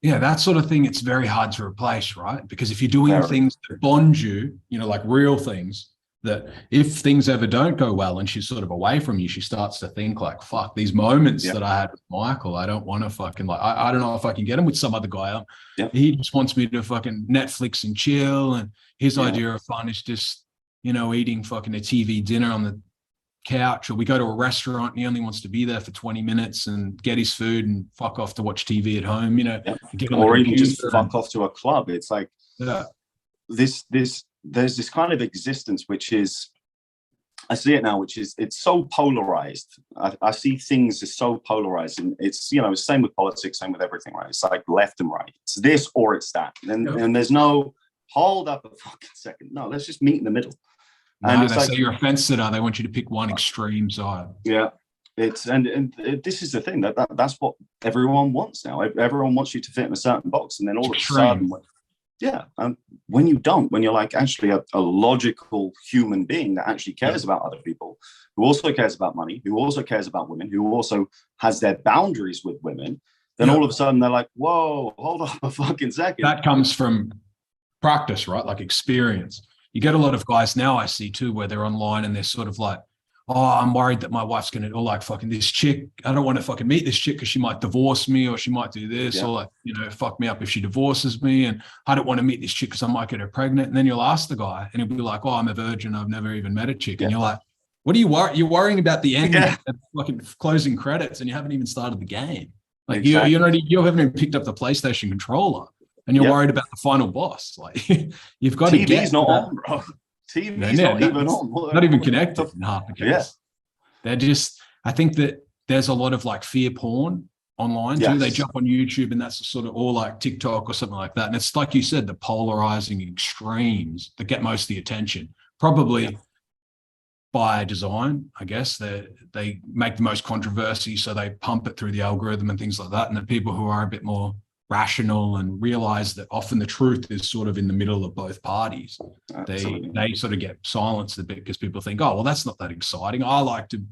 Yeah, that sort of thing, it's very hard to replace, right? Because if you're doing things that bond you, you know, like real things, that if things ever don't go well and she's sort of away from you, she starts to think like, fuck, these moments that I had with Michael, I don't want to fucking like, I don't know if I can get him with some other guy. He just wants me to fucking Netflix and chill. And his idea of fun is just, you know, eating fucking a TV dinner on the couch, or we go to a restaurant and he only wants to be there for 20 minthis and get his food and fuck off to watch TV at home, you know, or even just fuck off to a club. It's like there's this kind of existence which is, I see it now, which is, it's so polarized. I see things as so polarized, and it's, you know, same with politics, same with everything, right? It's like left and right. It's this or it's that, and there's no hold up a fucking second. No, let's just meet in the middle. And it's like, you're a fence sitter. They want you to pick one extreme side. Yeah, it's and this is the thing that's what everyone wants now. Everyone wants you to fit in a certain box, and then all of a sudden, and when you don't, when you're like actually a logical human being that actually cares about other people, who also cares about money, who also cares about women, who also has their boundaries with women, then all of a sudden they're like, whoa, hold up a fucking second. That comes from practice, right? Like experience. You get a lot of guys now I see too, where they're online and they're sort of like, oh, I'm worried that my wife's going to, or like fucking this chick, I don't want to fucking meet this chick because she might divorce me, or she might do this, or like, you know, fuck me up if she divorces me. And I don't want to meet this chick because I might get her pregnant. And then you'll ask the guy and he'll be like, oh, I'm a virgin. I've never even met a chick. And you're like, what are you worried? You're worrying about the end of fucking closing credits and you haven't even started the game. Like you haven't even picked up the PlayStation controller and you're worried about the final boss. Like you've got TV's to get not on, bro. TV's not even on. Not even connected in half the case. Yeah. They're just, I think that there's a lot of like fear porn online too. They jump on YouTube and that's sort of all like TikTok or something like that. And it's like you said, the polarizing extremes that get most of the attention. Probably by design, I guess. They make the most controversy, so they pump it through the algorithm and things like that. And the people who are a bit more rational and realize that often the truth is sort of in the middle of both parties, they sort of get silenced a bit because people think, oh, well, that's not that exciting. I like to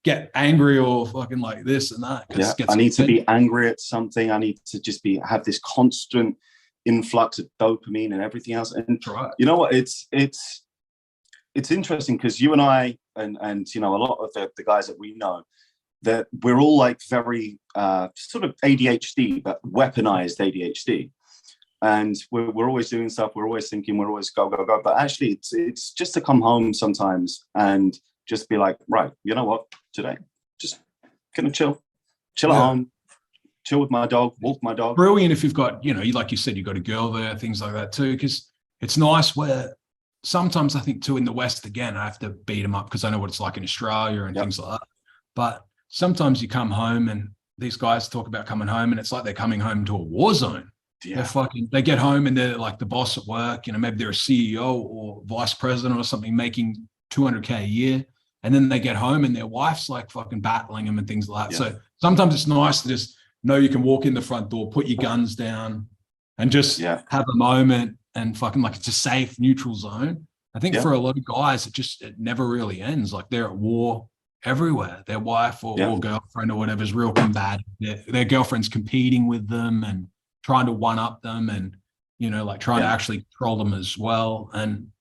get angry or fucking like this and that. I need to be angry at something. I need to just have this constant influx of dopamine and everything else. And you know what? It's interesting because you and I and you know a lot of the guys that we know, that we're all like very sort of ADHD, but weaponized ADHD. And we're always doing stuff. We're always thinking. We're always go, go, go. But actually, it's just to come home sometimes and just be like, right, you know what? Today, just gonna chill at home, chill with my dog, walk my dog. Brilliant if you've got, you know, like you said, you've got a girl there, things like that too. Because it's nice where sometimes I think too in the West, again, I have to beat them up because I know what it's like in Australia and things like that. But sometimes you come home and these guys talk about coming home and it's like they're coming home to a war zone. They get home and they're like the boss at work, you know, maybe they're a CEO or vice president or something making 200K a year. And then they get home and their wife's like fucking battling them and things like that. So sometimes it's nice to just know you can walk in the front door, put your guns down and just have a moment and fucking like it's a safe, neutral zone. I think for a lot of guys, it never really ends. Like they're at war everywhere. Their wife or girlfriend or whatever is real combative. Their girlfriend's competing with them and trying to one up them and, you know, like trying to actually control them as well. And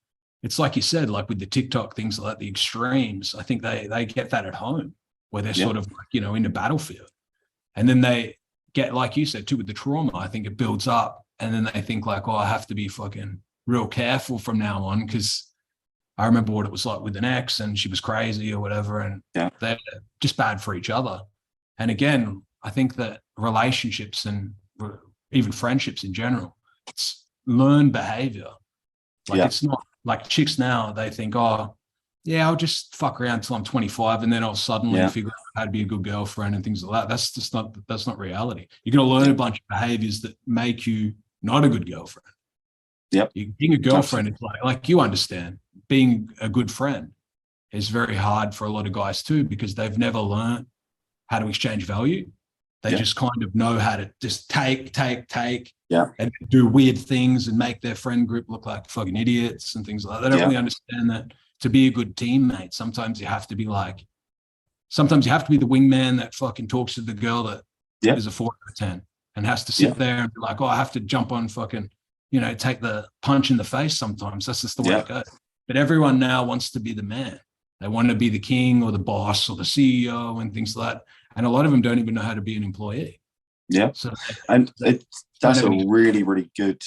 it's like you said, like with the TikTok things like the extremes, I think they get that at home where they're sort of like, you know, in the battlefield. And then they get, like you said too, with the trauma, I think it builds up and then they think like, oh, I have to be fucking real careful from now on because I remember what it was like with an ex and she was crazy or whatever. And they're just bad for each other. And again, I think that relationships and even friendships in general, it's learned behavior. Like it's not like chicks now, they think, oh, yeah, I'll just fuck around till I'm 25 and then I'll suddenly figure out how to be a good girlfriend and things like that. That's not reality. You're going to learn a bunch of behaviors that make you not a good girlfriend. Being a girlfriend is like you understand, being a good friend is very hard for a lot of guys too because they've never learned how to exchange value. They just kind of know how to just take, and do weird things and make their friend group look like fucking idiots and things like that. They don't really understand that to be a good teammate, sometimes you have to be the wingman that fucking talks to the girl that is a 4 out of 10 and has to sit there and be like, oh, I have to jump on fucking, you know, take the punch in the face sometimes. That's just the way it goes. But everyone now wants to be the man. They want to be the king or the boss or the CEO and things like that. And a lot of them don't even know how to be an employee. Yeah. So, and that's a really, really good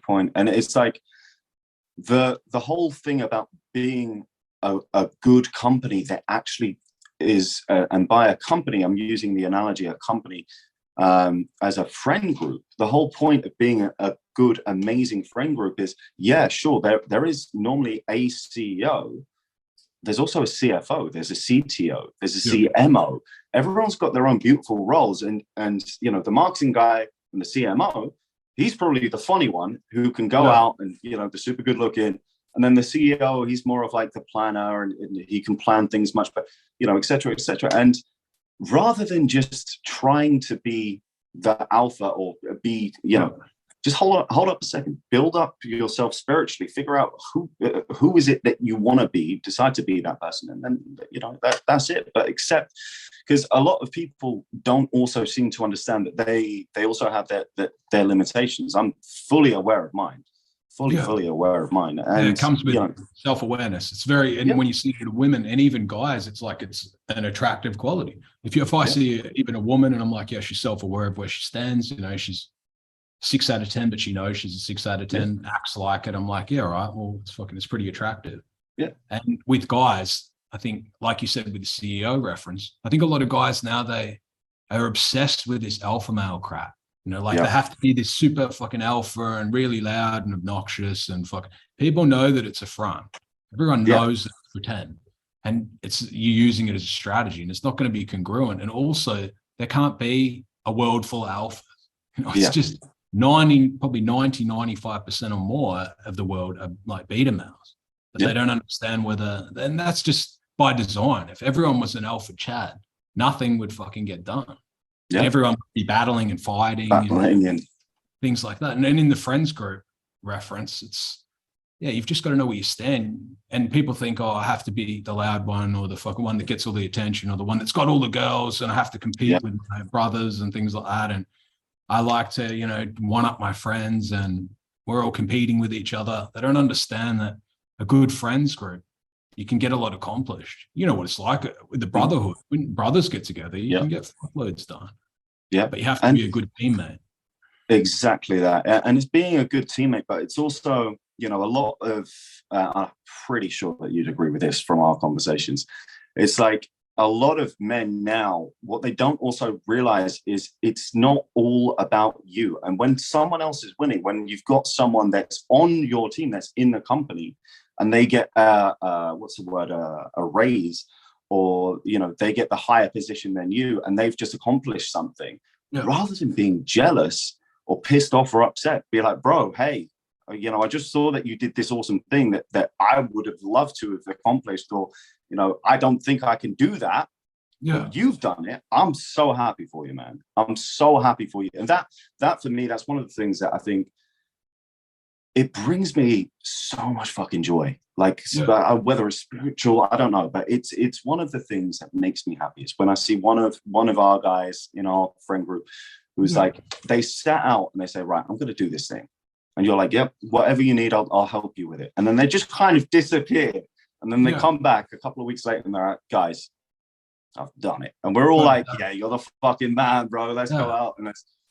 point. And it's like the whole thing about being a good company that actually is, and by a company, I'm using the analogy, a company as a friend group. The whole point of being a good, amazing friend group is, sure, there is normally a CEO. There's also a CFO, there's a CTO, there's a CMO. Everyone's got their own beautiful roles. And you know, the marketing guy and the CMO, he's probably the funny one who can go out and, you know, the super good looking. And then the CEO, he's more of like the planner and he can plan things much better, you know, et cetera, et cetera. And rather than just trying to be the alpha or be, you know, just hold up a second, build up yourself spiritually, figure out who is it that you want to be, decide to be that person, and then that's it. But accept, because a lot of people don't also seem to understand that they also have their limitations. I'm fully aware of mine. Fully aware of mine. And it comes with self-awareness. It's very, and when you see it in women and even guys, it's like it's an attractive quality. If I see even a woman and I'm like, yeah, she's self-aware of where she stands, she's 6 out of 10, but she knows she's a 6 out of 10, acts like it. I'm like, yeah, all right, well, it's pretty attractive. Yeah. And with guys, I think, like you said with the CEO reference, I think a lot of guys now, they are obsessed with this alpha male crap. They have to be this super fucking alpha and really loud and obnoxious and people know that it's a front. Everyone knows that it's pretend, and you're using it as a strategy, and it's not going to be congruent. And also there can't be a world full of alphas. It's just 95% or more of the world are like beta males, but they don't understand and that's just by design. If everyone was an alpha Chad, nothing would fucking get done. Yeah. Everyone would be battling and fighting and things like that. And then in the friends group reference, it's, you've just got to know where you stand. And people think, I have to be the loud one or the fucking one that gets all the attention or the one that's got all the girls, and I have to compete with my brothers and things like that. And I like to, one up my friends, and we're all competing with each other. They don't understand that a good friends group, you can get a lot accomplished. You know what it's like with the brotherhood. When brothers get together, you can get loads done. Yeah, but you have to be a good teammate. Exactly that. And it's being a good teammate, but it's also, a lot of, I'm pretty sure that you'd agree with this from our conversations. It's like a lot of men now, what they don't also realize is it's not all about you. And when someone else is winning, when you've got someone that's on your team, that's in the company, and they get a raise, or they get the higher position than you, and they've just accomplished something, rather than being jealous or pissed off or upset, be like, bro, hey, I just saw that you did this awesome thing that I would have loved to have accomplished, or I don't think I can do that. But you've done it. I'm so happy for you, man. I'm so happy for you. And that for me, that's one of the things that I think, it brings me so much fucking joy. Like, whether it's spiritual, I don't know, but it's one of the things that makes me happiest when I see one of our guys in our friend group who's like, they sat out and they say, right, I'm going to do this thing. And you're like, yep, whatever you need, I'll help you with it. And then they just kind of disappear. And then they come back a couple of weeks later and they're like, guys, I've done it. And we're all like, yeah, you're the fucking man, bro. Let's go out.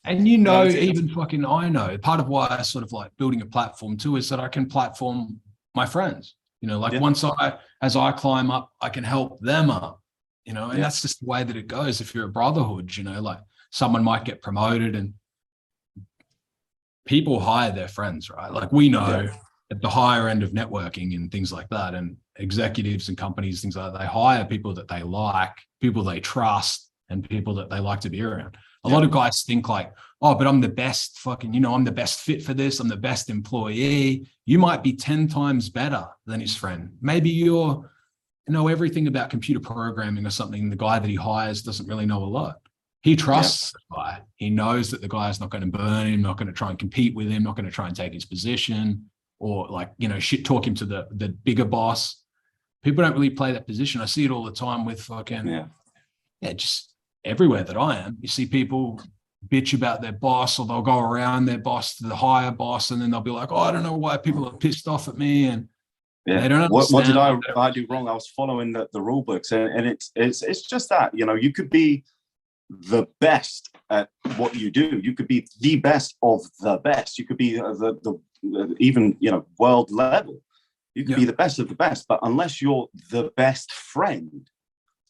And even fucking I know, part of why I sort of like building a platform too is that I can platform my friends. Once as I climb up, I can help them up, and that's just the way that it goes. If you're a brotherhood, like someone might get promoted and people hire their friends, right? Like we know at the higher end of networking and things like that, and executives and companies, things like that, they hire people that they like, people they trust, and people that they like to be around. A lot of guys think like, oh, but I'm the best fucking, I'm the best fit for this. I'm the best employee. You might be 10 times better than his friend. Maybe you know everything about computer programming or something. The guy that he hires doesn't really know a lot. He trusts the guy. He knows that the guy is not going to burn him, not going to try and compete with him, not going to try and take his position, or like, shit talk him to the bigger boss. People don't really play that position. I see it all the time with fucking, just everywhere that I am. You see people bitch about their boss, or they'll go around their boss to the higher boss, and then they'll be like, oh, I don't know why people are pissed off at me. And they don't understand. What did I do wrong? I was following the rule books, and it's just that, you could be the best at what you do. You could be the best of the best. You could be the even, world level. You could be the best of the best, but unless you're the best friend,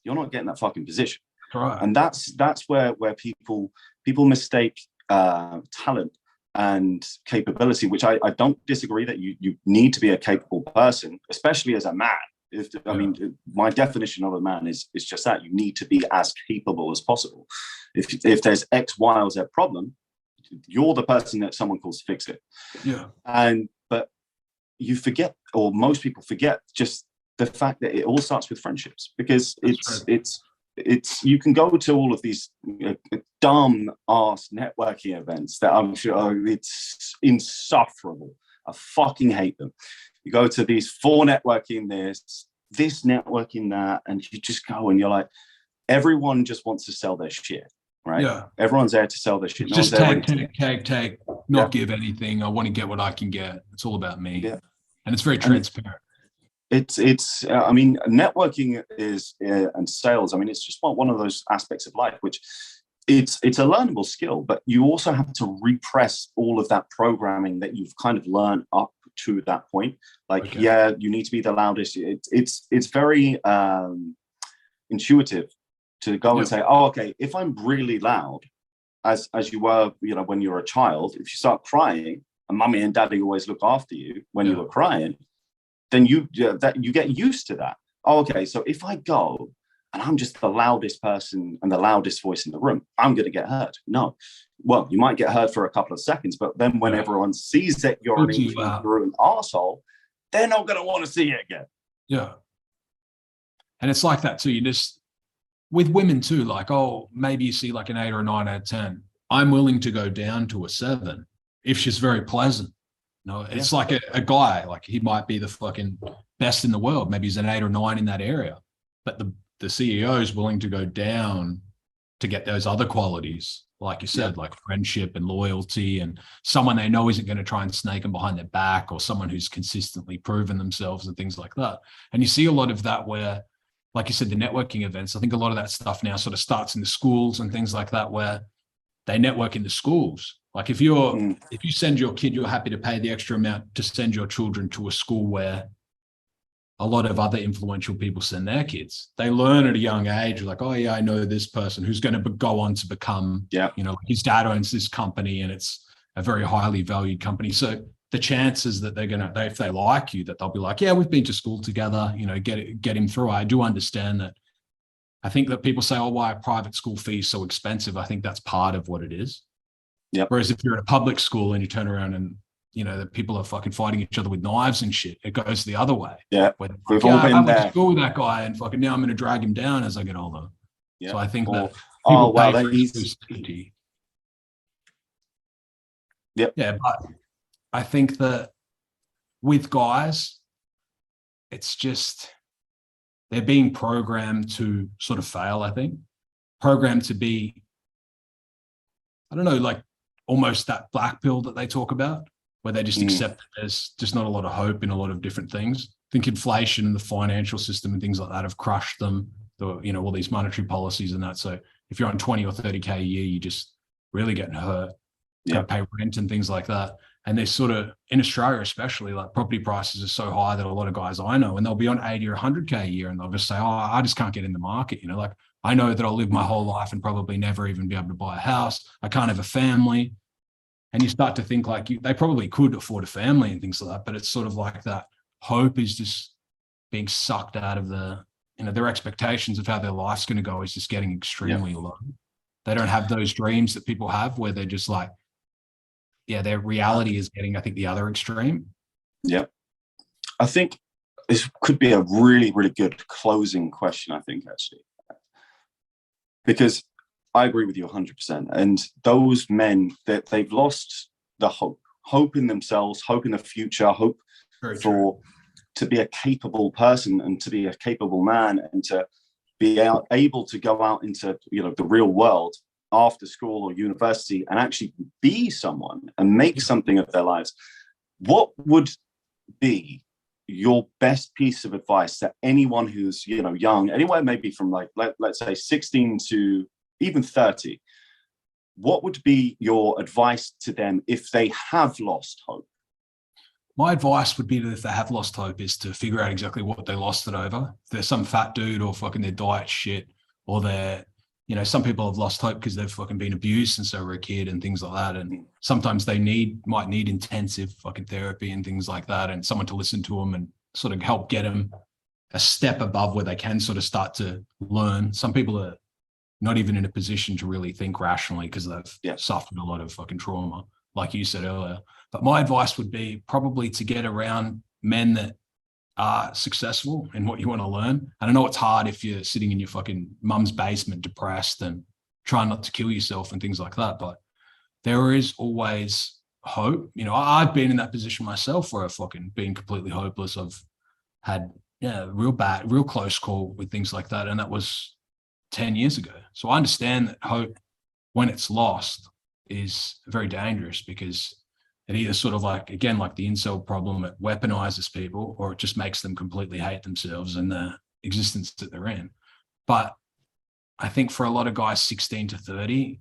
you're not getting that fucking position. Right. And that's where people mistake talent and capability, which I don't disagree that you need to be a capable person, especially as a man. I mean, my definition of a man is just that you need to be as capable as possible. If there's X, Y, or Z problem, you're the person that someone calls to fix it. But you forget, or most people forget, just the fact that it all starts with friendships, because it's you can go to all of these dumb ass networking events that I'm sure it's insufferable. I fucking hate them. You go to these 4 networking this networking that, and you just go and you're like, everyone just wants to sell their shit, right? Yeah. Everyone's there to sell their shit. Just take, not give anything. I want to get what I can get. It's all about me. Yeah. And it's very transparent. I mean, networking is and sales. I mean, it's just one of those aspects of life, which it's a learnable skill, but you also have to repress all of that programming that you've kind of learned up to that point. Like, yeah, you need to be the loudest. It's very intuitive to go and say, oh, okay, if I'm really loud, as you were, when you're a child, if you start crying, and mummy and daddy always look after you when you were crying, then you get used to that. Oh, okay, so if I go and I'm just the loudest person and the loudest voice in the room, I'm going to get heard. No. Well, you might get heard for a couple of seconds, but then when everyone sees that you're an arsehole, they're not going to want to see it again. Yeah. And it's like that too. You just, with women too, like, oh, maybe you see like an 8 or a 9 out of 10. I'm willing to go down to a 7 if she's very pleasant. It's like a guy, like he might be the fucking best in the world. Maybe he's an 8 or 9 in that area, but the CEO is willing to go down to get those other qualities, like you said, like friendship and loyalty, and someone they know isn't going to try and snake them behind their back, or someone who's consistently proven themselves and things like that. And you see a lot of that where, like you said, the networking events, I think a lot of that stuff now sort of starts in the schools and things like that, where they network in the schools. Like if you send your kid, you're happy to pay the extra amount to send your children to a school where a lot of other influential people send their kids. They learn at a young age, like, oh yeah, I know this person who's going to go on to become, his dad owns this company and it's a very highly valued company. So the chances that if they like you, that they'll be like, yeah, we've been to school together, get him through. I do understand that. I think that people say, oh, why are private school fees so expensive? I think that's part of what it is. Yeah. Whereas if you're at a public school and you turn around and the people are fucking fighting each other with knives and shit, it goes the other way. Yeah. We've all been there. I went to school with that guy and fucking now I'm going to drag him down as I get older. Yeah. So I think that people pay for exclusivity. Yeah. Yeah, but I think that with guys, it's just they're being programmed to sort of fail, I think. Programmed to be, I don't know, like almost that black pill that they talk about, where they just accept that there's just not a lot of hope in a lot of different things. I think inflation and the financial system and things like that have crushed them, all these monetary policies and that. So if you're on 20 or 30K a year, you're just really getting hurt. Got to pay rent and things like that. And they're sort of, in Australia especially, like property prices are so high that a lot of guys I know, and they'll be on 80 or 100K a year and they'll just say, oh, I just can't get in the market. Like I know that I'll live my whole life and probably never even be able to buy a house. I can't have a family. And you start to think like they probably could afford a family and things like that, but it's sort of like that hope is just being sucked out of their expectations of how their life's going to go is just getting extremely low. They don't have those dreams that people have where they're just like, their reality is getting, I think, the other extreme. Yeah. I think this could be a really, really good closing question, I think, actually. Because I agree with you 100%. And those men, that they've lost the hope in themselves, hope in the future, hope to be a capable person and to be a capable man and to be able to go out into, the real world after school or university and actually be someone and make something of their lives. What would be your best piece of advice to anyone who's, young, anywhere maybe from like, let's say 16 to even 30? What would be your advice to them if they have lost hope? My advice would be that if they have lost hope is to figure out exactly what they lost it over. If they're some fat dude or fucking their diet shit, or they're, some people have lost hope because they've fucking been abused since they were a kid and things like that. And sometimes they might need intensive fucking therapy and things like that, and someone to listen to them and sort of help get them a step above where they can sort of start to learn. Some people are not even in a position to really think rationally because they've suffered a lot of fucking trauma, like you said earlier. But my advice would be probably to get around men that are successful in what you want to learn. And I know it's hard if you're sitting in your fucking mum's basement depressed and try not to kill yourself and things like that. But there is always hope. You know, I've been in that position myself where I've fucking been completely hopeless. I've had, real close call with things like that. And that was 10 years ago. So I understand that hope, when it's lost, is very dangerous, because it either sort of like, again, like the incel problem, it weaponizes people, or it just makes them completely hate themselves and the existence that they're in. But I think for a lot of guys 16 to 30,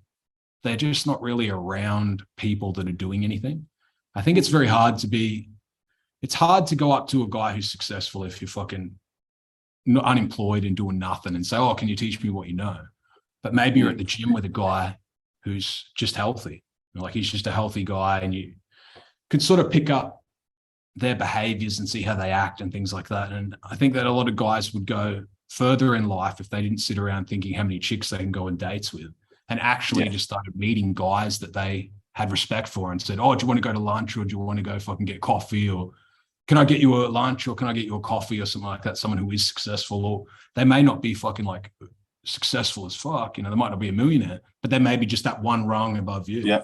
they're just not really around people that are doing anything. I think it's very hard it's hard to go up to a guy who's successful if you're fucking unemployed and doing nothing and say, oh, can you teach me what you know? But maybe you're at the gym with a guy who's just healthy. Like, he's just a healthy guy, and you can sort of pick up their behaviors and see how they act and things like that. And I think that a lot of guys would go further in life if they didn't sit around thinking how many chicks they can go on dates with, and actually just started meeting guys that they had respect for and said, oh, do you want to go to lunch, or do you want to go fucking get coffee, or can I get you a lunch, or can I get you a coffee, or something like that? Someone who is successful, or they may not be fucking like successful as fuck, you know, they might not be a millionaire, but they may be just that one rung above you. Yeah.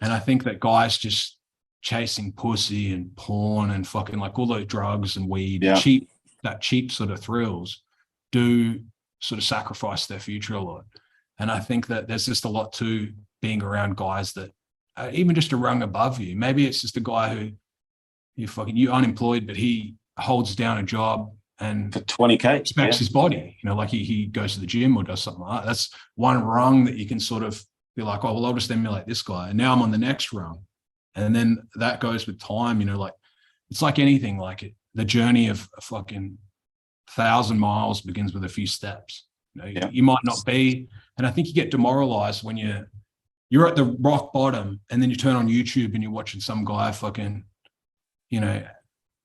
And I think that guys just chasing pussy and porn and fucking like all those drugs and weed, cheap sort of thrills, do sort of sacrifice their future a lot. And I think that there's just a lot to being around guys that are even just a rung above you. Maybe it's just a guy who you're unemployed, but he holds down a job and for 20K respects his body, you know, like he goes to the gym or does something like that. That's one rung that you can sort of be like, oh, well, I'll just emulate this guy. And now I'm on the next rung. And then that goes with time, you know, like it's like anything, like the journey of a fucking 1,000 miles begins with a few steps. You know, you might not be, and I think you get demoralized when you're at the rock bottom, and then you turn on YouTube and you're watching some guy fucking, you know,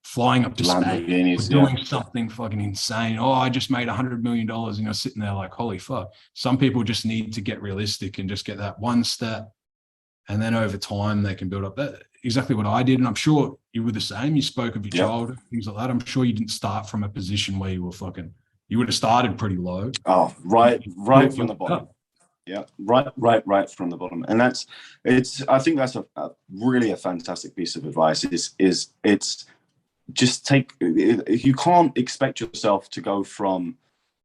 flying up to space, doing something fucking insane. Oh, I just made $100 million, and you're sitting there like, holy fuck. Some people just need to get realistic and just get that one step. And then over time, they can build up. That exactly what I did. And I'm sure you were the same. You spoke of your childhood, things like that. I'm sure you didn't start from a position where you would have started pretty low. Oh, right from the bottom. Yeah, right from the bottom. And I think that's a really fantastic piece of advice. Is it's just you can't expect yourself to go from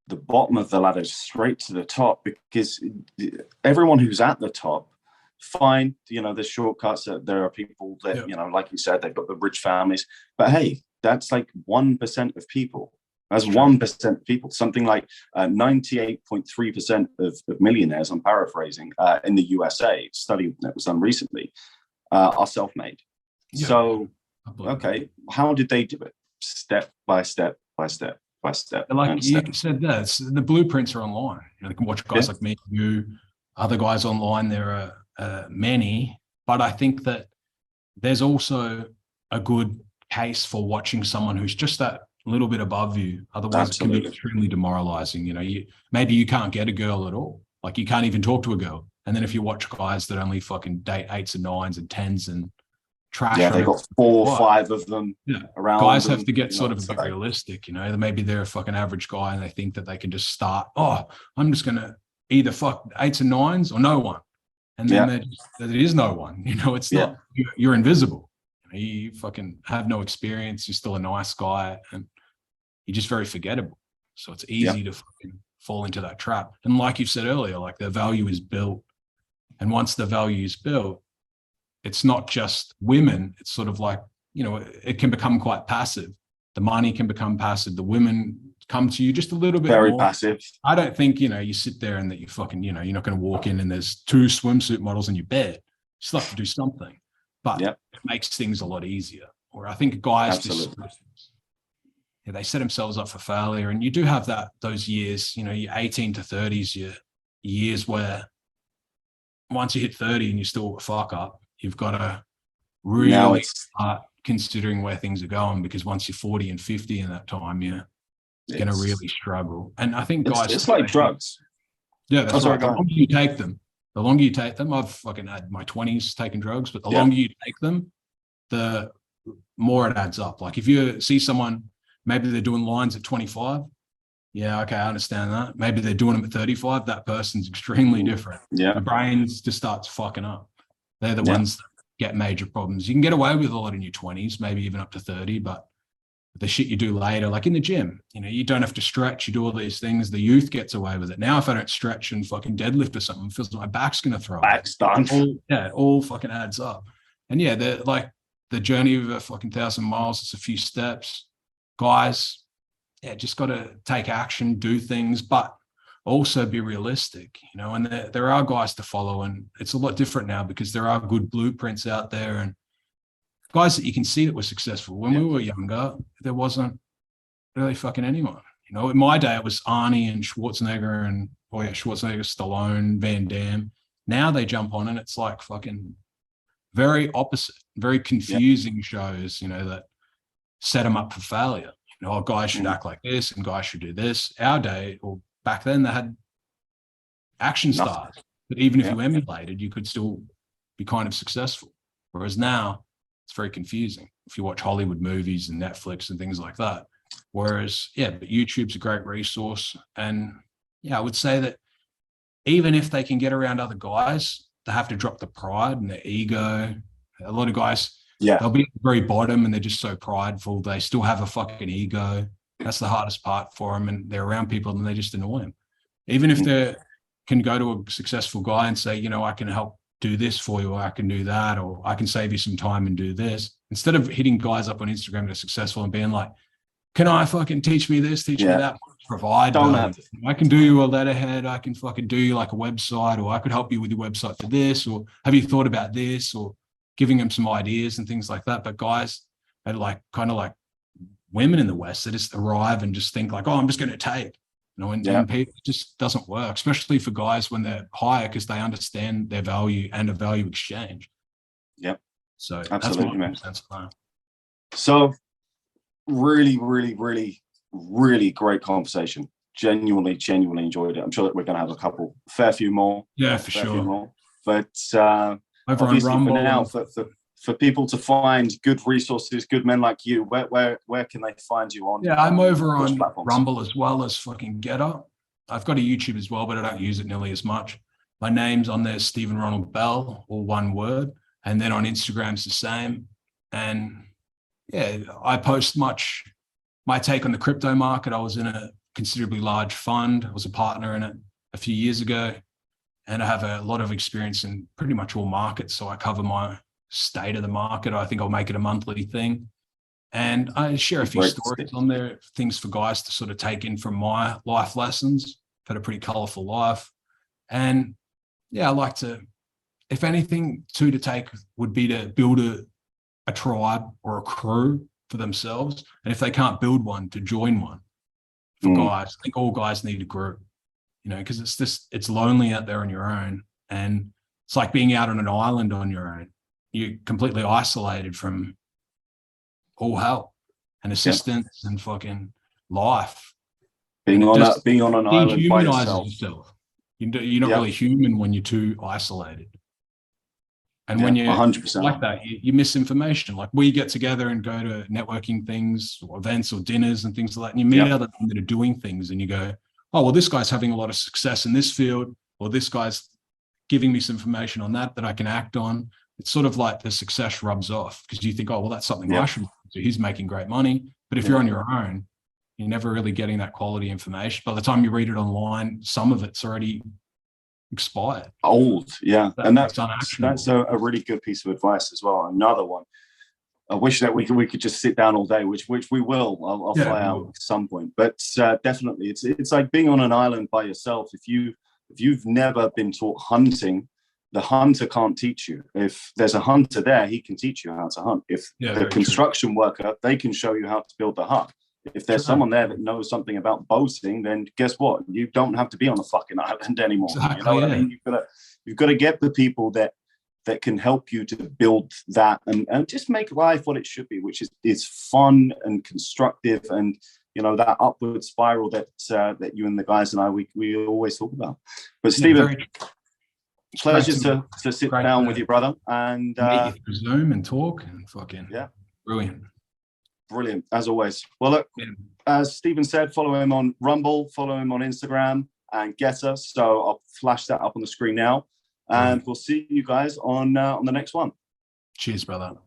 the bottom of the ladder straight to the top, because everyone who's at the top, fine, you know, there's shortcuts. There are people that, you know, like you said, they've got the rich families, but hey, that's like 1% of people. That's 1% of people. Something like 98.3% of millionaires, I'm paraphrasing, in the USA, study that was done recently, are self-made. Yeah. So, okay, how did they do it? Step by step by step by step. Like you said, the blueprints are online. You know, they can watch guys like me, you, other guys online. There are many, but I think that there's also a good case for watching someone who's just that little bit above you. Otherwise, it can be extremely demoralizing. You know, maybe you can't get a girl at all. Like, you can't even talk to a girl. And then if you watch guys that only fucking date 8s and 9s and 10s and trash, they got 4 or 5 of them around. Guys have to get sort of a bit realistic. You know, maybe they're a fucking average guy and they think that they can just start. Oh, I'm just gonna either fuck 8s and 9s or no one. And then there is no one. You know, it's not. You're invisible. You fucking have no experience. You're still a nice guy, and you're just very forgettable. So it's easy to fucking fall into that trap. And like you said earlier, like, the value is built. And once the value is built, it's not just women. It's sort of like, you know, it can become quite passive. The money can become passive. The women come to you just a little bit very more passive. I don't think, you know, you sit there and that you fucking, you know, you're not going to walk in and there's 2 swimsuit models in your bed. You still have to do something. But it makes things a lot easier. Or I think guys they set themselves up for failure. And you do have those years, you know, your 18 to 30s, your years where once you hit 30 and you're still a fuck up, you've got to really start considering where things are going, because once you're 40 and 50 in that time, you're going to really struggle. And I think guys, it's like drugs. Yeah, that's right. The longer you take them, I've fucking had my 20s taking drugs, but the longer you take them, the more it adds up. Like, if you see someone, maybe they're doing lines at 25, Yeah, okay, I understand that. Maybe they're doing them at 35. That person's extremely different. Yeah. The brains just starts fucking up. They're the Yeah. ones that get major problems. You can get away with a lot in your 20s, maybe even up to 30, but the shit you do later, like in the gym, you know, you don't have to stretch, you do all these things. The youth gets away with it. Now, if I don't stretch and fucking deadlift or something, it feels like my back's going to throw up. Back's done. It all fucking adds up. And yeah, they're like the journey of a fucking 1,000 miles, it's a few steps. Guys, yeah, just got to take action, do things, but also be realistic, you know, and there are guys to follow, and it's a lot different now because there are good blueprints out there and guys that you can see that were successful. When we were younger, there wasn't really fucking anyone. You know, in my day, it was Arnie and Schwarzenegger and, Schwarzenegger, Stallone, Van Damme. Now they jump on and it's like fucking very opposite, very confusing shows, you know, that set them up for failure. You know, guys should act like this and guys should do this. Our day, or back then, they had action stars. But even if you emulated, you could still be kind of successful. Whereas now, it's very confusing if you watch Hollywood movies and Netflix and things like that. Whereas, but YouTube's a great resource. And I would say that even if they can get around other guys, they have to drop the pride and the ego. A lot of guys, they'll be at the very bottom and they're just so prideful. They still have a fucking ego. That's the hardest part for them. And they're around people and they just annoy them. Even if they can go to a successful guy and say, you know, I can help do this for you, or I can do that, or I can save you some time and do this. Instead of hitting guys up on Instagram that are successful and being like, can I fucking teach me this, teach me that, provide value. I can do you a letterhead, I can fucking do you like a website, or I could help you with your website for this, or have you thought about this, or giving them some ideas and things like that. But guys are like kind of like women in the West that just arrive and just think like, oh, I'm just going to take. You know, and people, it just doesn't work, especially for guys when they're higher because they understand their value and a value exchange. Yep. So absolutely, man. Sense of so really, really, really, really great conversation. Genuinely enjoyed it. I'm sure that we're going to have a fair few more. Yeah, for sure. But over on Rumble, for now, for people to find good resources, good men like you, where can they find you on? Yeah, I'm over on Rumble as well as fucking GetUp. I've got a YouTube as well, but I don't use it nearly as much. My name's on there, Stephen Ronald-Bell, all one word. And then on Instagram's the same. And I post my take on the crypto market. I was in a considerably large fund. I was a partner in it a few years ago. And I have a lot of experience in pretty much all markets. So I cover my state of the market. I think I'll make it a monthly thing. And I share a few stories on there, things for guys to sort of take in from my life lessons. I've had a pretty colorful life. And I like to, if anything, to take would be to build a tribe or a crew for themselves. And if they can't build one, to join one for guys. I think all guys need a group, you know, because it's lonely out there on your own. And it's like being out on an island on your own. You're completely isolated from all help and assistance and fucking life. Being on an island by yourself. You're not really human when you're too isolated. And when you're 100%. like that, you miss information. Like we get together and go to networking things or events or dinners and things like that. And you meet other people that are doing things and you go, oh, well, this guy's having a lot of success in this field, or this guy's giving me some information on that I can act on. It's sort of like the success rubs off because you think, oh, well, that's something I should do. He's making great money. But if you're on your own, you're never really getting that quality information. By the time you read it online, some of it's already expired. Old, and that's a really good piece of advice as well. Another one. I wish that we could just sit down all day, which we will. I'll fly out at some point. But definitely, it's like being on an island by yourself. If you've never been taught hunting, the hunter can't teach you. If there's a hunter there, he can teach you how to hunt. If the construction worker, they can show you how to build the hut. If there's someone there that knows something about boating, then guess what? You don't have to be on a fucking island anymore. Exactly, you know what I mean? You've got to get the people that can help you to build that and just make life what it should be, which is fun and constructive, and you know, that upward spiral that you and the guys and I we always talk about. But Stephen, pleasure to sit down with you, brother, and meet you through Zoom and talk and fucking brilliant. Brilliant, as always. Well, look, as Stephen said, follow him on Rumble, follow him on Instagram and Getter. So I'll flash that up on the screen now. And we'll see you guys on the next one. Cheers, brother.